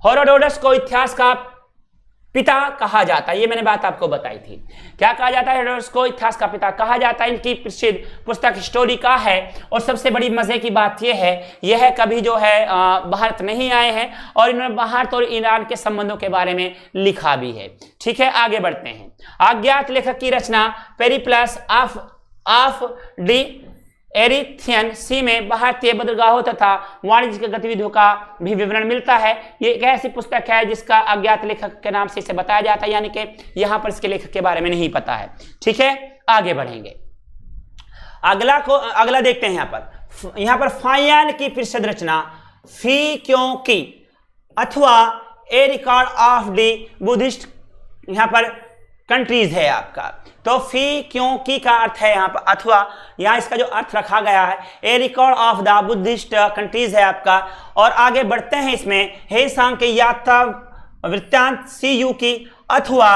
हेरोडोटस को इतिहास का पिता कहा जाता है, ये मैंने बात आपको बताई थी। क्या कहा जाता है, हेरोडोटस को इतिहास का पिता कहा जाता है। इनकी प्रसिद्ध पुस्तक हिस्टोरी का है और सबसे बड़ी मजे की बात यह है कभी जो है भारत नहीं आए हैं और इन्होंने भारत और ईरान के संबंधों के बारे में लिखा भी है। ठीक है, आगे बढ़ते हैं। अज्ञात लेखक की रचना पेरिप्लस ऑफ डी एरिथियन सी में भारतीय बंदरगाहों तथा वाणिज्यिक गतिविधियों का भी विवरण मिलता है। ये एक ऐसी पुस्तक है जिसका अज्ञात लेखक के नाम से इसे बताया जाता है, यानी कि यहाँ पर इसके लेखक के बारे में नहीं पता है। ठीक है, आगे बढ़ेंगे। अगला देखते हैं। यहाँ पर फायान की प्रसिद्ध रचना फी क्यों की अथवा ए रिकॉर्ड ऑफ द बुद्धिस्ट यहाँ पर कंट्रीज है आपका। तो फी क्यों की का अर्थ है यहाँ पर अथवा, यहाँ इसका जो अर्थ रखा गया है a record of the Buddhist countries है आपका। और आगे बढ़ते हैं इसमें हे सांग के यात्रा वृत्तांत सी यू की अथवा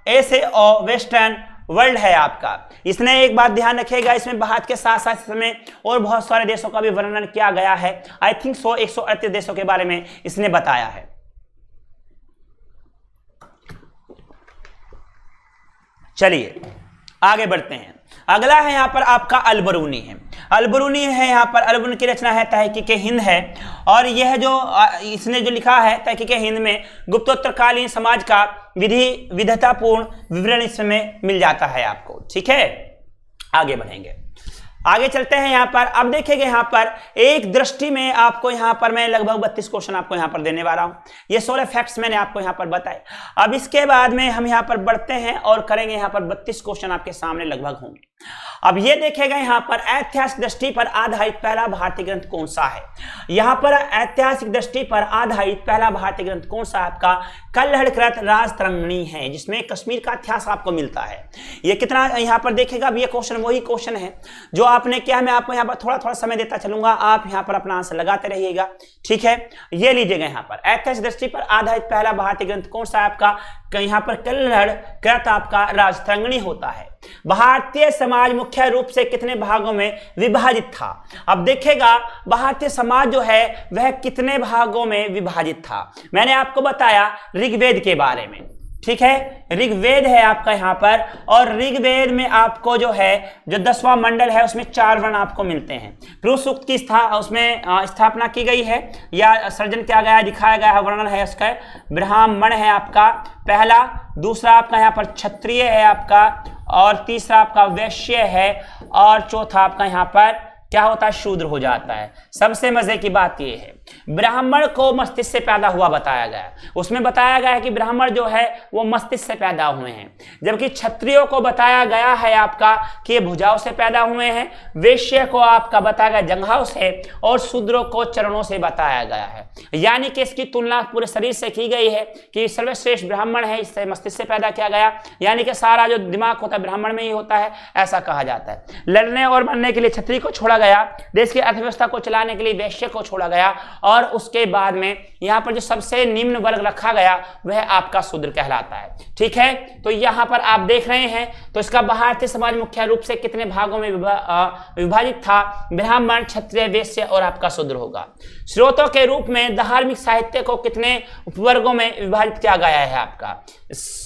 ऐसे वेस्टर्न वर्ल्ड है आपका। इसने एक बात ध्यान रखिएगा, इसमें भारत के साथ साथ इसमें और बहुत सारे देशों का भी वर्णन किया गया है। आई थिंक 138 देशों के बारे में इसने बताया है। चलिए आगे बढ़ते हैं। अगला है यहाँ पर आपका अलबरूनी है। अलबरूनी है यहाँ पर, अलबरूनी की रचना है तहकीक हिंद है और यह जो इसने जो लिखा है तहकीक हिंद में गुप्तोत्तरकालीन समाज का विविधतापूर्ण विवरण इसमें मिल जाता है आपको। ठीक है, आगे बढ़ेंगे। आगे चलते हैं। यहाँ पर अब देखेंगे, यहाँ पर एक दृष्टि में आपको यहाँ पर मैं लगभग 32 क्वेश्चन आपको यहाँ पर देने वाला हूँ। ये 16 फैक्ट्स मैंने आपको यहाँ पर बताए। अब इसके बाद में हम यहाँ पर बढ़ते हैं और करेंगे यहाँ पर 32 क्वेश्चन आपके सामने लगभग होंगे। अब ये देखेगा यहाँ पर ऐतिहासिक दृष्टि पर आधारित पहला भारतीय ग्रंथ कौन सा है। यहाँ पर ऐतिहासिक दृष्टि पर आधारित पहला भारतीय ग्रंथ कौन सा आपका कल्हड़कृत राजतरंगिणी है, जिसमें कश्मीर का इतिहास आपको मिलता है। ये कितना यहाँ पर देखेगा, अब ये क्वेश्चन वही क्वेश्चन है जो आपने क्या, मैं आपको यहाँ पर थोड़ा थोड़ा समय देता चलूंगा, आप यहाँ पर अपना आंसर लगाते रहिएगा। ठीक है, ये लीजिएगा यहाँ पर ऐतिहासिक दृष्टि पर आधारित पहला भारतीय ग्रंथ कौन सा आपका, यहाँ पर कल्हड़कृत आपका राजतरंगिणी होता है। भारतीय समाज मुख्य रूप से कितने भागों में विभाजित था। अब देखेगा भारतीय समाज जो है वह कितने भागों में विभाजित था। मैंने आपको बताया ऋग्वेद के बारे में। ठीक है, ऋग्वेद है आपका यहाँ पर और ऋग्वेद में आपको जो है जो 10वां मंडल है उसमें 4 वर्ण आपको मिलते हैं। पुरुष सूक्त की उसमें स्थापना की गई है या सर्जन किया गया, दिखाया गया है, वर्णन है उसका। ब्राह्मण है आपका पहला, दूसरा आपका यहाँ पर क्षत्रिय है आपका, और तीसरा आपका वैश्य है, और चौथा आपका यहाँ पर क्या होता है, शूद्र हो जाता है। सबसे मजे की बात यह है ब्राह्मण को मस्तिष्क से पैदा हुआ बताया गया है। उसमें बताया गया है कि ब्राह्मण जो है वो मस्तिष्क से पैदा हुए हैं, जबकि क्षत्रियों को बताया गया है आपका कि भुजाओं से पैदा हुए हैं, वैश्य को आपका बताया गया जंघाओं से, और शूद्रों को चरणों से बताया गया है। यानी कि इसकी तुलना पूरे शरीर से की गई है कि सर्वश्रेष्ठ ब्राह्मण है, इससे मस्तिष्क से पैदा किया गया, यानी कि सारा जो दिमाग होता है ब्राह्मण में ही होता है, ऐसा कहा जाता है। लड़ने और मरने के लिए क्षत्रिय को छोड़ा गया, देश की अर्थव्यवस्था को चलाने के लिए वैश्य को छोड़ा गया, और उसके बाद में यहाँ पर जो सबसे निम्न वर्ग रखा गया वह आपका शूद्र कहलाता है। ठीक है, तो यहाँ पर आप देख रहे हैं, तो इसका भारतीय समाज मुख्य रूप से कितने भागों में विभाजित था? ब्राह्मण, क्षत्रिय, वैश्य और आपका शूद्र होगा। स्रोतों के रूप में धार्मिक साहित्य को कितने उपवर्गों में विभाजित किया गया है आपका?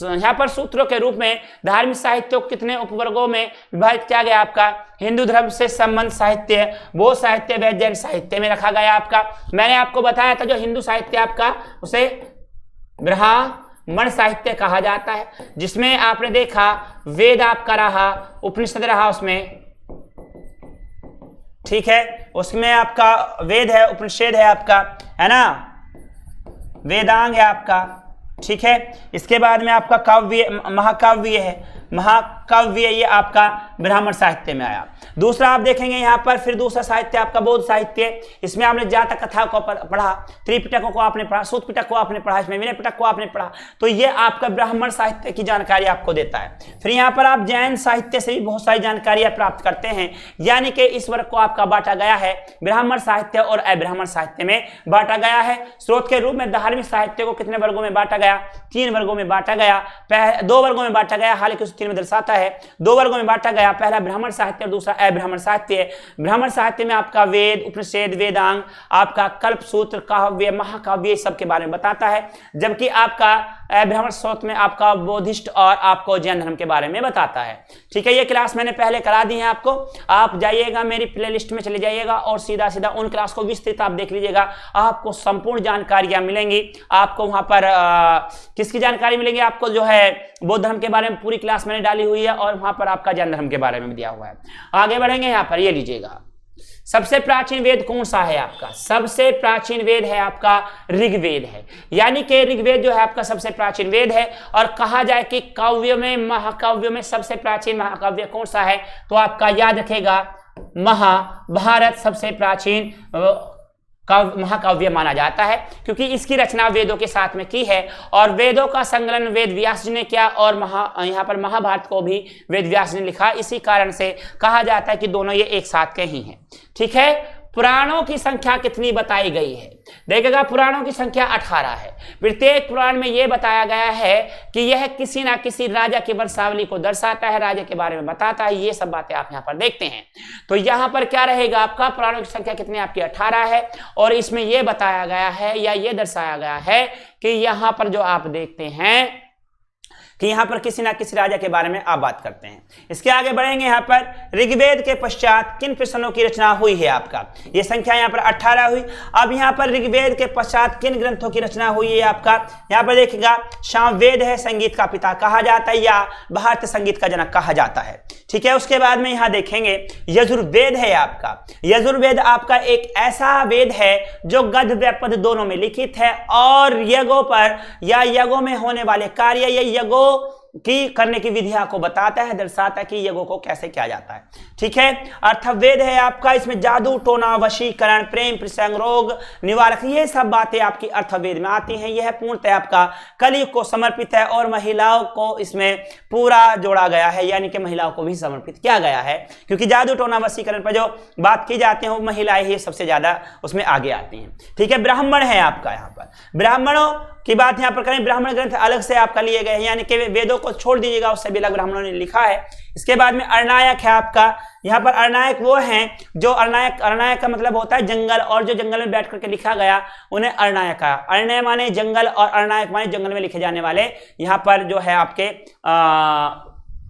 यहाँ पर सूत्रों के रूप में धार्मिक साहित्य को कितने उपवर्गों में विभाजित किया गया आपका? हिंदू धर्म से संबंध साहित्य, बौद्ध साहित्य, वैज्ञानिक साहित्य में रखा गया आपका। मैंने आपको बताया था जो हिंदू साहित्य आपका उसे ब्राह्मण साहित्य कहा जाता है, जिसमें आपने देखा वेद आपका रहा, उपनिषद रहा उसमें, ठीक है, उसमें आपका वेद है, उपनिषद है आपका, है ना, वेदांग है आपका, ठीक है। इसके बाद में आपका काव्य, महाकाव्य है, महाकाव्य ये आपका ब्राह्मण साहित्य में आया। दूसरा आप देखेंगे यहाँ पर फिर दूसरा साहित्य आपका बौद्ध साहित्य, इसमें आपने जातक कथा को पढ़ा, त्रिपिटकों को आपने पढ़ा, सूत पिटक को आपने पढ़ा, इसमें विनय पिटक को आपने पढ़ा, तो ये आपका ब्राह्मण साहित्य की जानकारी आपको देता है। फिर यहाँ पर आप जैन साहित्य से भी बहुत सारी जानकारियां प्राप्त करते हैं, यानी कि इस वर्ग को आपका बांटा गया है ब्राह्मण साहित्य और अब्राह्मण साहित्य में बांटा गया है। स्रोत के रूप में धार्मिक साहित्य को कितने वर्गों में बांटा गया? 3 वर्गों में बांटा गया, 2 वर्गों में बांटा गया, हालांकि उस 3 में दर्शाता है, 2 वर्गों में बांटा गया, पहला ब्राह्मण साहित्य और दूसरा अब्राह्मण साहित्य। ब्राह्मण साहित्य में आपका वेद, उपनिषद, वेदांग, आपका कल्पसूत्र, काव्य, महाकाव्य सब के बारे में बताता है, जबकि आपका अब्राह्मण स्रोत में आपका बौद्धिस्ट और आपको जैन धर्म के बारे में बताता है। ठीक है, ये क्लास मैंने पहले करा दी है आपको, आप जाइएगा मेरी प्लेलिस्ट में चले जाइएगा और सीधा सीधा उन क्लास को विस्तृत आप देख लीजिएगा, आपको संपूर्ण जानकारियां मिलेंगी। आपको वहां पर किसकी जानकारी मिलेगी? आपको जो है बौद्ध धर्म के बारे में पूरी क्लास मैंने डाली हुई है, और वहां पर आपका जैन धर्म के बारे में दिया हुआ है। आगे बढ़ेंगे, यहाँ पर ये लीजिएगा, सबसे प्राचीन वेद कौन सा है आपका? सबसे प्राचीन वेद है आपका ऋग्वेद है, यानी कि ऋग्वेद जो है आपका सबसे प्राचीन वेद है। और कहा जाए कि काव्य में, महाकाव्य में सबसे प्राचीन महाकाव्य कौन सा है, तो आपका याद रखेगा महाभारत सबसे प्राचीन महाकाव्य माना जाता है, क्योंकि इसकी रचना वेदों के साथ में की है, और वेदों का संकलन वेद व्यास जी ने किया, और यहाँ पर महाभारत को भी वेद व्यास जी ने लिखा। इसी कारण से कहा जाता है कि दोनों ये एक साथ के ही हैं। ठीक है, पुराणों की संख्या कितनी बताई गई है? देखिएगा, पुराणों की संख्या 18 है। प्रत्येक पुराण में यह बताया गया है कि यह किसी ना किसी राजा की वंशावली को दर्शाता है, राजा के बारे में बताता है। ये सब बातें आप यहाँ पर देखते हैं। तो यहाँ पर क्या रहेगा आपका? पुराणों की संख्या कितनी? आपकी 18 है, और इसमें यह बताया गया है या ये दर्शाया गया है कि यहाँ पर जो आप देखते हैं कि यहाँ पर किसी ना किसी राजा के बारे में आप बात करते हैं। इसके आगे बढ़ेंगे, यहाँ पर ऋग्वेद के पश्चात किन प्रश्नों की रचना हुई है आपका? ये संख्या यहाँ पर 18 हुई। अब यहाँ पर ऋग्वेद के पश्चात किन ग्रंथों की रचना हुई है आपका? यहाँ पर देखिएगा, सामवेद है, संगीत का पिता कहा जाता है, या भारतीय संगीत का जनक कहा जाता है। ठीक है, उसके बाद में यहाँ देखेंगे यजुर्वेद है आपका। यजुर्वेद आपका एक ऐसा वेद है जो गद्य व पद्य दोनों में लिखित है, और यज्ञों पर या यज्ञों में होने वाले कार्य या यज्ञों की करने की विधियां को बताता है, दर्शाता है कि यज्ञों को कैसे किया जाता है। ठीक है, अर्थवेद है आपका, इसमें जादू, टोना, वशीकरण, प्रेम, प्रसंग, रोग निवारक, ये सब बातें आपकी अर्थवेद में आती हैं। यह पूर्णतः आपका कलयुग को समर्पित है, और महिलाओं को इसमें पूरा जोड़ा गया है, यानी कि महिलाओं को भी समर्पित किया गया है, क्योंकि जादू, टोना, वशीकरण पर जो बात की जाती है वो महिलाएं ही सबसे ज्यादा उसमें आगे आती हैं। ठीक है, ब्राह्मण है आपका। यहाँ पर ब्राह्मणों की बात यहाँ पर करें, ब्राह्मण ग्रंथ अलग से आपका लिए गए हैं, यानी कि वेदों को छोड़ दीजिएगा, उससे भी अलग ब्राह्मणों ने लिखा है। इसके बाद में अरणायक है आपका। यहाँ पर अरणायक वो हैं जो अरणायक का मतलब होता है जंगल, और जो जंगल में बैठ करके लिखा गया उन्हें अरणायक कहा। अरण्य माने जंगल और अरणायक माने जंगल में लिखे जाने वाले। यहाँ पर जो है आपके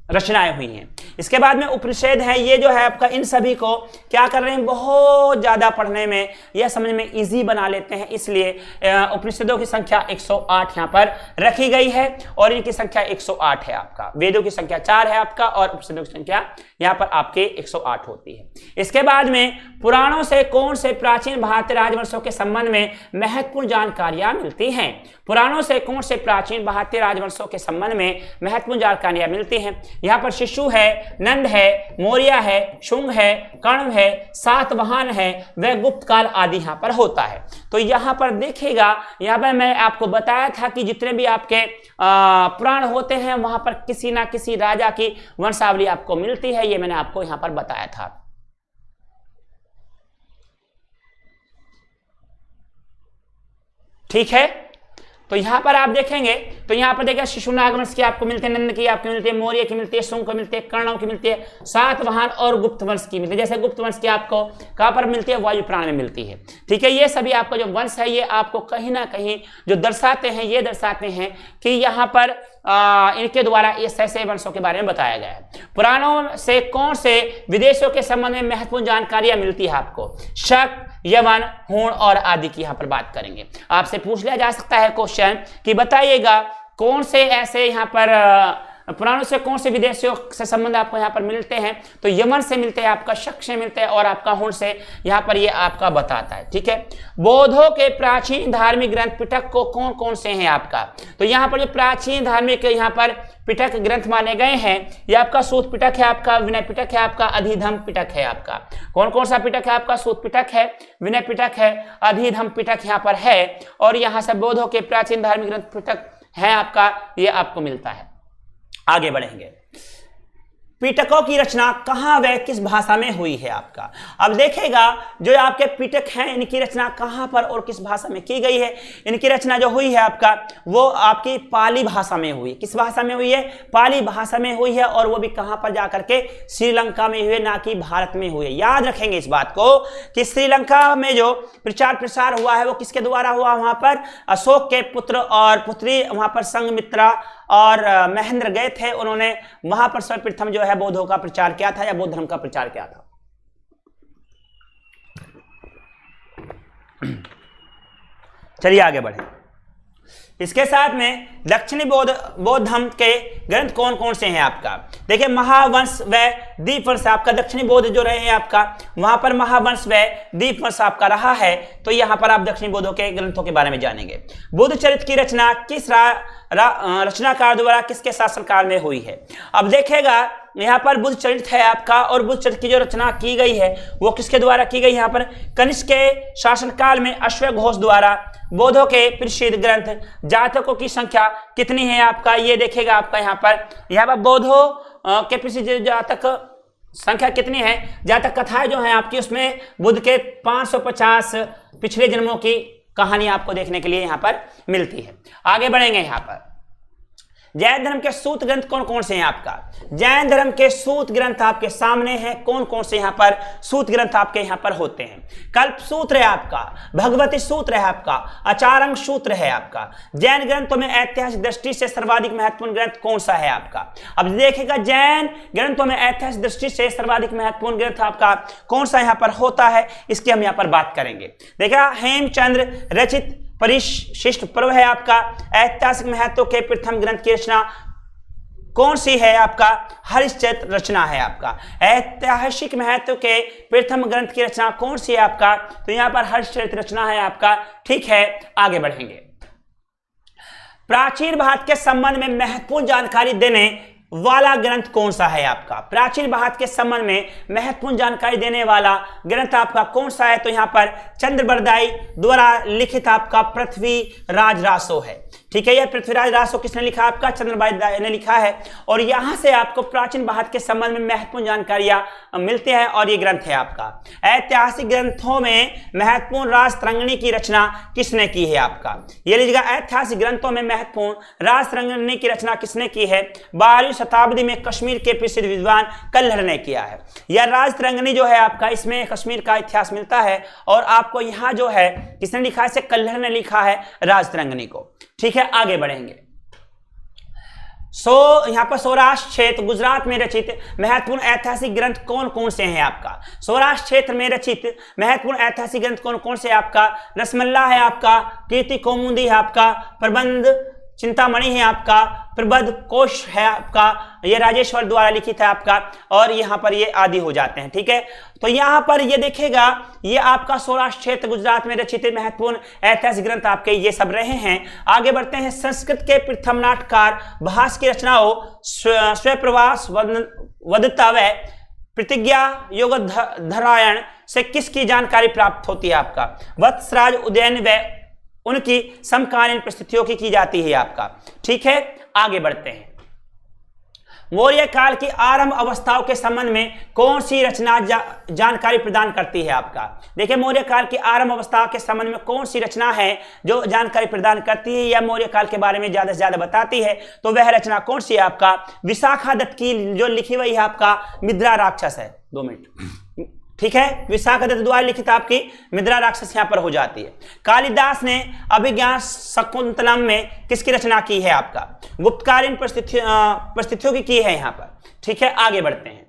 रचनाएं हुई हैं। इसके बाद में उपनिषद है, ये जो है आपका इन सभी को क्या कर रहे हैं, बहुत ज्यादा पढ़ने में या समझ में इजी बना लेते हैं, इसलिए उपनिषदों की संख्या 108 यहाँ पर रखी गई है और इनकी संख्या 108 है आपका। वेदों की संख्या 4 है आपका और उपनिषदों की संख्या यहाँ पर आपके 108 होती है। इसके बाद में पुराणों से कौन से प्राचीन भारतीय राजवंशों के संबंध में महत्वपूर्ण जानकारियां मिलती हैं? पुराणों से कौन से प्राचीन भारतीय राजवंशों के संबंध में महत्वपूर्ण जानकारियां मिलती हैं? यहाँ पर शिशु है, नंद है, मौर्य है, शुंग है, कण्व है, सातवाहन है, वह गुप्त काल आदि यहाँ पर होता है। तो यहाँ पर देखिएगा, यहाँ पर मैं आपको बताया था कि जितने भी आपके पुराण होते हैं वहां पर किसी ना किसी राजा की वंशावली आपको मिलती है, ये मैंने आपको यहाँ पर बताया था। ठीक है, तो यहां पर आप देखेंगे तो यहां पर देखिए शिशुनाग वंश की आपको मिलते हैं, नंद की आपको मिलती है, मौर्य की मिलती है, शुंग की मिलती है, कर्णों की मिलती है, सातवाहन और गुप्त वंश की मिलती है। जैसे गुप्त वंश की आपको कहां पर मिलती है, वायु पुराण में मिलती है। ठीक है, ये सभी आपका जो वंश है ये आपको कहीं ना कहीं जो दर्शाते हैं, ये दर्शाते हैं कि यहाँ पर इनके द्वारा इस ऐसे वंशों के बारे में बताया गया है। पुराणों से कौन से विदेशों के संबंध में महत्वपूर्ण जानकारियां मिलती है आपको? शक, यवन, हूण और आदि की यहाँ पर बात करेंगे। आपसे पूछ लिया जा सकता है क्वेश्चन कि बताइएगा कौन से ऐसे यहाँ पर पुराणों से कौन से विदेशियों से संबंध आपको यहाँ पर मिलते हैं? तो यमन से मिलते हैं, आपका शक से मिलते हैं और आपका हूण से यहाँ पर ये आपका बताता है। ठीक है, बौद्धों के प्राचीन धार्मिक ग्रंथ पिटक को कौन कौन से हैं आपका? तो यहाँ पर जो प्राचीन धार्मिक यहाँ पर पिटक ग्रंथ माने गए हैं, ये आपका सूत पिटक है, आपका विनय पिटक है, आपका अधिधम पिटक है। आपका कौन कौन सा पिटक है? आपका सूत पिटक है, विनय पिटक है, अधिधम पिटक यहाँ पर है और यहाँ से बौद्धों के प्राचीन धार्मिक ग्रंथ पिटक है आपका, ये आपको मिलता है। आगे बढ़ेंगे, पिटकों की रचना कहाँ व किस भाषा में हुई है आपका? अब देखेगा जो आपके पिटक हैं इनकी रचना कहाँ पर और किस भाषा में की गई है? इनकी रचना जो हुई है आपका वो आपकी पाली भाषा में हुई। किस भाषा में हुई है? पाली भाषा में हुई है और वो भी कहाँ पर जाकर के? श्रीलंका में हुए, ना कि भारत में हुए। याद रखेंगे इस बात को कि श्रीलंका में जो प्रचार प्रसार हुआ है वो किसके द्वारा हुआ? वहां पर अशोक के पुत्र और पुत्री वहां पर संघमित्रा और महेंद्र गए थे, उन्होंने वहां पर सर्वप्रथम जो है बौद्धों का प्रचार किया था या बौद्ध धर्म का प्रचार किया था। चलिए आगे बढ़े। इसके साथ में दक्षिणी बौद्ध धर्म के ग्रंथ कौन कौन से हैं आपका? देखिए महावंश व दीपवंश आपका, दक्षिणी बौद्ध जो रहे हैं आपका वहां पर महावंश व दीपवंश आपका रहा है। तो यहां पर आप दक्षिणी बौद्धों के ग्रंथों के बारे में जानेंगे। बुद्ध चरित्र की रचना किस रचनाकार द्वारा किसके शासनकाल में हुई है? अब देखेगा यहाँ पर बुद्ध चरित्र है आपका और बुद्ध चरित्र की जो रचना की गई है वो किसके द्वारा की गई? यहाँ पर कनिष्क के शासनकाल में अश्वघोष द्वारा। बौद्धों के प्रसिद्ध ग्रंथ जातकों की संख्या कितनी है आपका? ये देखेगा आपका यहाँ पर बौद्धों के प्रसिद्ध जातक संख्या कितनी है? जातक कथाएं जो है आपकी उसमें बुद्ध के 550 पिछले जन्मों की कहानी आपको देखने के लिए यहाँ पर मिलती है। आगे बढ़ेंगे। यहाँ पर जैन धर्म के सूत ग्रंथ कौन कौन से हैं आपका? जैन धर्म के सूत ग्रंथ आपके सामने हैं। कौन कौन से यहाँ पर सूत ग्रंथ आपके यहाँ पर होते हैं? कल्प सूत्र है आपका, भगवती सूत्र है आपका, आचारंग सूत्र है आपका। जैन ग्रंथों में ऐतिहासिक दृष्टि से सर्वाधिक महत्वपूर्ण ग्रंथ कौन सा है आपका? अब देखिएगा जैन ग्रंथों में ऐतिहासिक दृष्टि से सर्वाधिक महत्वपूर्ण ग्रंथ आपका कौन सा यहाँ पर होता है, इसकी हम यहाँ पर बात करेंगे। देखा हेमचंद्र रचित परिशिष्ट पर्व है आपका। ऐतिहासिक महत्व के प्रथम ग्रंथ की रचना कौन सी है आपका? हरिश्चरित्र रचना है आपका। ऐतिहासिक महत्व के प्रथम ग्रंथ की रचना कौन सी है आपका? तो यहां पर हरिश्चरित्र रचना है आपका। ठीक है, आगे बढ़ेंगे। प्राचीन भारत के संबंध में महत्वपूर्ण जानकारी देने वाला ग्रंथ कौन सा है आपका? प्राचीन भारत के संबंध में महत्वपूर्ण जानकारी देने वाला ग्रंथ आपका कौन सा है? तो यहां पर चंद्रबरदाई द्वारा लिखित आपका पृथ्वीराज रासो है। ठीक है, यह पृथ्वीराज रासो किसने लिखा? आपका चंद्रबरदाई ने लिखा है। और यहां से आपको प्राचीन भारत के संबंध में महत्वपूर्ण जानकारियां मिलती है और ये ग्रंथ है आपका। ऐतिहासिक ग्रंथों में महत्वपूर्ण राजतरंगिणी की रचना किसने की है आपका? ये लीजिएगा, ऐतिहासिक ग्रंथों में महत्वपूर्ण राजतरंगिणी की रचना किसने की है? 12वीं शताब्दी में कश्मीर के प्रसिद्ध विद्वान कल्हड़ ने किया है। यह राजतरंगिणी जो है आपका, इसमें कश्मीर का इतिहास मिलता है और आपको यहाँ जो है किसने लिखा है? कल्हड़ ने लिखा है राजतरंगिणी को। ठीक है, आगे बढ़ेंगे। यहाँ पर सौराष्ट्र क्षेत्र गुजरात में रचित महत्वपूर्ण ऐतिहासिक ग्रंथ कौन कौन से हैं आपका? सौराष्ट्र क्षेत्र में रचित महत्वपूर्ण ऐतिहासिक ग्रंथ कौन कौन से? आपका रसमल्ला है, आपका कीर्ति कौमुदी है, आपका प्रबंध चिंतामणि है, आपका प्रबंध कोश है, आपका ये राजेश्वर द्वारा लिखित है आपका, और यहाँ पर ये आदि हो जाते हैं। ठीक है, तो यहाँ पर ये देखेगा ये आपका सौराष्ट्र क्षेत्र गुजरात में रचित महत्वपूर्ण ऐतिहासिक ग्रंथ आपके ये सब रहे हैं। आगे बढ़ते हैं। संस्कृत के प्रथम नाटककार भास की रचनाओं स्वप्रवास वदतव्य प्रतिज्ञा योगधरायण से किसकी जानकारी प्राप्त होती है? आपका वत्सराज उदयन व उनकी समकालीन परिस्थितियों की जाती है आपका। ठीक है, आगे बढ़ते हैं। मौर्य काल की आरंभ अवस्थाओं के संबंध में कौन सी रचना जानकारी प्रदान करती है? आपका देखिए, मौर्य काल की आरंभ अवस्थाओं के संबंध में कौन सी रचना है जो जानकारी प्रदान करती है या मौर्य काल के बारे में ज्यादा से ज्यादा बताती है? तो वह रचना कौन सी है? आपका विशाखा दत्त की जो लिखी हुई है आपका मिद्रा राक्षस है। 2 मिनट। ठीक है, विशाखा दत्त द्वारा लिखित आपकी मिद्रा राक्षस यहां पर हो जाती है। कालिदास ने अभिज्ञान शकुंतलम में किसकी रचना की है? आपका गुप्तकालीन परिस्थितियों की है यहां पर। ठीक है, आगे बढ़ते हैं।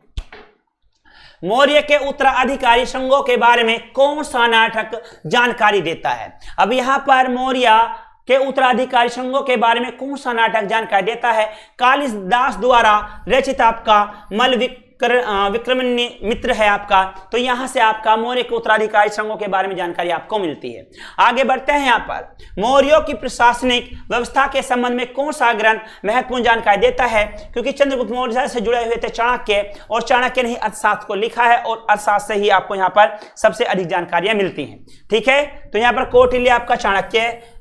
मौर्य के उत्तराधिकारी संघों के बारे में कौन सा नाटक जानकारी देता है? अब यहां पर मौर्य के उत्तराधिकारी संघों के बारे में कौन सा नाटक जानकारी देता है? कालिदास द्वारा रचित आपका मल विक्रमण्य मित्र है आपका। तो यहां से आपका मौर्य के उत्तराधिकारी संघों के बारे में जानकारी आपको मिलती है। आगे बढ़ते हैं। यहां पर मौर्यों की प्रशासनिक व्यवस्था के संबंध में कौन सा ग्रंथ महत्वपूर्ण जानकारी देता है? क्योंकि चंद्रगुप्त मौर्य से जुड़े हुए थे चाणक्य, और चाणक्य ने ही अर्थशास्त्र को लिखा है, और अर्थशास्त्र से ही आपको यहां पर सबसे अधिक जानकारियां मिलती हैं। ठीक है, तो यहां पर कौटिल्य आपका चाणक्य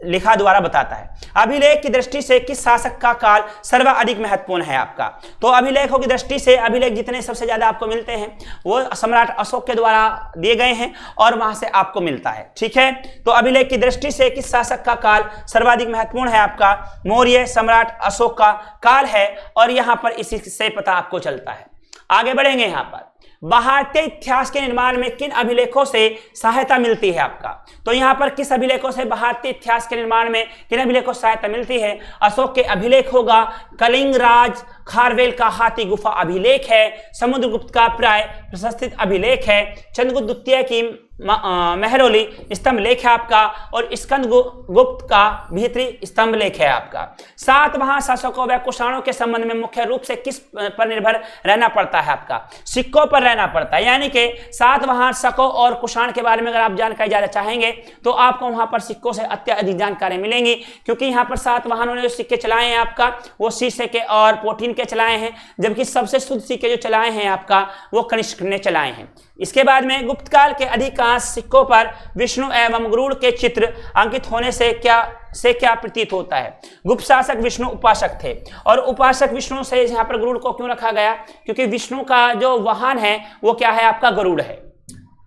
लिखा द्वारा बताता है। अभिलेख की दृष्टि से किस शासक का काल सर्वाधिक महत्वपूर्ण है? आपका तो अभिलेखों की दृष्टि से अभिलेख जितने सबसे ज्यादा आपको मिलते हैं वो सम्राट अशोक के द्वारा दिए गए हैं, और वहां से आपको मिलता है। ठीक है, तो अभिलेख की दृष्टि से किस शासक का काल सर्वाधिक महत्वपूर्ण है? आपका मौर्य सम्राट अशोक का काल है, और यहां पर इसी से पता आपको चलता है। आगे बढ़ेंगे। यहां पर भारतीय इतिहास के निर्माण में किन अभिलेखों से सहायता मिलती है? आपका तो यहां पर किस अभिलेखों से भारतीय इतिहास के निर्माण में किन अभिलेखों से सहायता मिलती है? अशोक के अभिलेख होगा, कलिंग राज खारवेल का हाथी गुफा अभिलेख है, समुद्रगुप्त का प्राय प्रतिष्ठित अभिलेख है, चंद्रगुप्त द्वितीय की मेहरौली स्तंभ लेख है आपका, और स्कंद गुप्त का भीतरी स्तंभ लेख है आपका। सातवां शासकों व कुषाणों के संबंध में मुख्य रूप से किस पर निर्भर रहना पड़ता है? आपका सिक्कों पर रहना पड़ता है। यानी कि सातवाहन शकों और कुषाण के बारे में अगर आप जानकारी ज्यादा चाहेंगे तो आपको वहां पर सिक्कों से अत्यधिक जानकारी मिलेंगी, क्योंकि यहाँ पर सातवाहनों ने जो सिक्के चलाए हैं आपका वो शीशे के और प्रोटीन के चलाए हैं, जबकि सबसे शुद्ध सिक्के जो चलाए हैं आपका वो कनिष्क ने चलाए हैं। इसके बाद में गुप्त काल के अधिकांश सिक्कों पर विष्णु एवं गरुड़ के चित्र अंकित होने से क्या प्रतीत होता है? गुप्त शासक विष्णु उपासक थे, और उपासक विष्णु से यहाँ पर गरुड़ को क्यों रखा गया? क्योंकि विष्णु का जो वाहन है वो क्या है? आपका गरुड़ है।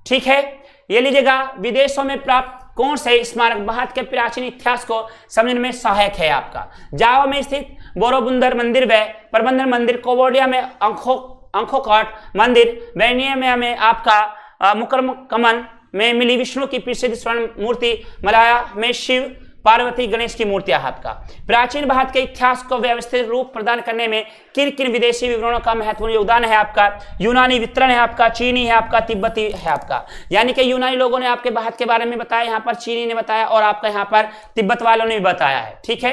ठीक है, ये लीजिएगा। विदेशों में प्राप्त कौन से स्मारक भारत के प्राचीन इतिहास को समझने में सहायक है? आपका जावा में स्थित बोरोबुंदर मंदिर व प्रबंधन मंदिर, कोवोडिया में अंखोकाट मंदिर, बेनिया में आपका मुकरमकमन में मिली विष्णु की प्रसिद्ध स्वर्ण मूर्ति, मलाया में शिव पार्वती गणेश की मूर्तियां आपका। प्राचीन भारत के इतिहास को व्यवस्थित रूप प्रदान करने में किन किन विदेशी विवरणों का महत्वपूर्ण योगदान है? आपका यूनानी वितरण है, आपका चीनी है, आपका तिब्बती है आपका। यानी कि यूनानी लोगों ने आपके भारत के बारे में बताया, यहाँ पर चीनी ने बताया, और आपका यहाँ पर तिब्बत वालों ने भी बताया है। ठीक है,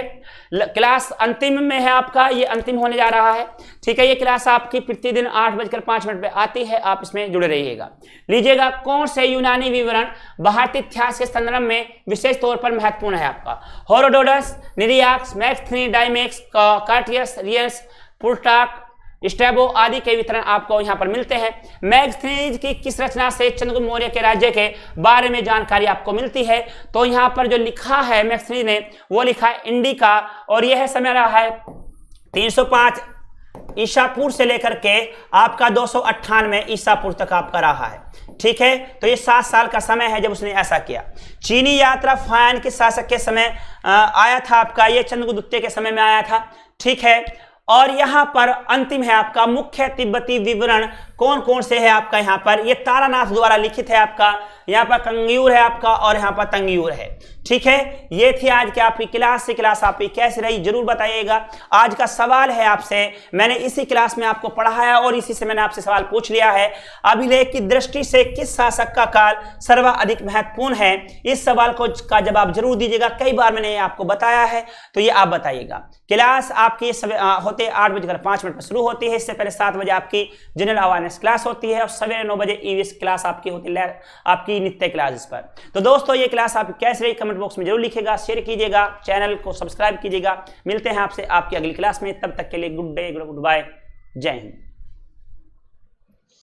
क्लास अंतिम में है आपका, ये अंतिम होने जा रहा है। ठीक है, ये क्लास आपकी प्रतिदिन 8:05 पे आती है, आप इसमें जुड़े रहिएगा। लीजिएगा, कौन से यूनानी विवरण भारतीय इतिहास के संदर्भ में विशेष तौर पर महत्वपूर्ण है? आपका हेरोडोटस, निरियाक्स, मैक्सथनी, डायमेक्स, कार्टियस, रियस, पुलटाक, स्ट्रैबो आदि के वितरण आपको यहाँ पर मिलते हैं। मैक्सथनीज की किस रचना से चंद्रगुप्त मौर्य के राज्य के बारे में जानकारी आपको मिलती है? तो यहाँ पर जो लिखा है मैक्सथनीज ने वो लिखा है इंडिका, और यह समय रहा है 305 ईसापुर से लेकर के आपका 298 ईसापुर तक आपका रहा है। ठीक है, तो ये 7 साल का समय है जब उसने ऐसा किया। चीनी यात्रा फायन के शासक के समय आया था आपका, ये चंद्रगुप्त द्वितीय के समय में आया था। ठीक है, और यहां पर अंतिम है आपका मुख्य तिब्बती विवरण कौन कौन से है आपका यहाँ पर, ये तारानाथ द्वारा लिखित है आपका, यहाँ पर कंगयूर है आपका और यहाँ पर तंगयूर है। ठीक है, ये थी आज की आपकी क्लास। से क्लास आपकी कैसी रही जरूर बताइएगा। आज का सवाल है आपसे, मैंने इसी क्लास में आपको पढ़ाया और इसी से मैंने आपसे सवाल पूछ लिया है, अभिलेख की दृष्टि से किस शासक का काल सर्वाधिक महत्वपूर्ण है। इस सवाल को का जवाब जरूर दीजिएगा, कई बार मैंने आपको बताया है, तो ये आप बताइएगा। क्लास आपकी होते 8:05 पर शुरू होती है। इससे पहले 7 बजे आपकी जनरल अवेयरनेस क्लास होती है और सवेरे 9 बजे ईवीएस क्लास आपकी होती है, आपकी नित्य क्लास पर। तो दोस्तों ये क्लास आपकी कैसी रही कमेंट बॉक्स में जरूर लिखिएगा, शेयर कीजिएगा, चैनल को सब्सक्राइब कीजिएगा। मिलते हैं आपसे आपकी अगली क्लास में, तब तक के लिए गुड डे, गुड बाय, जय हिंद।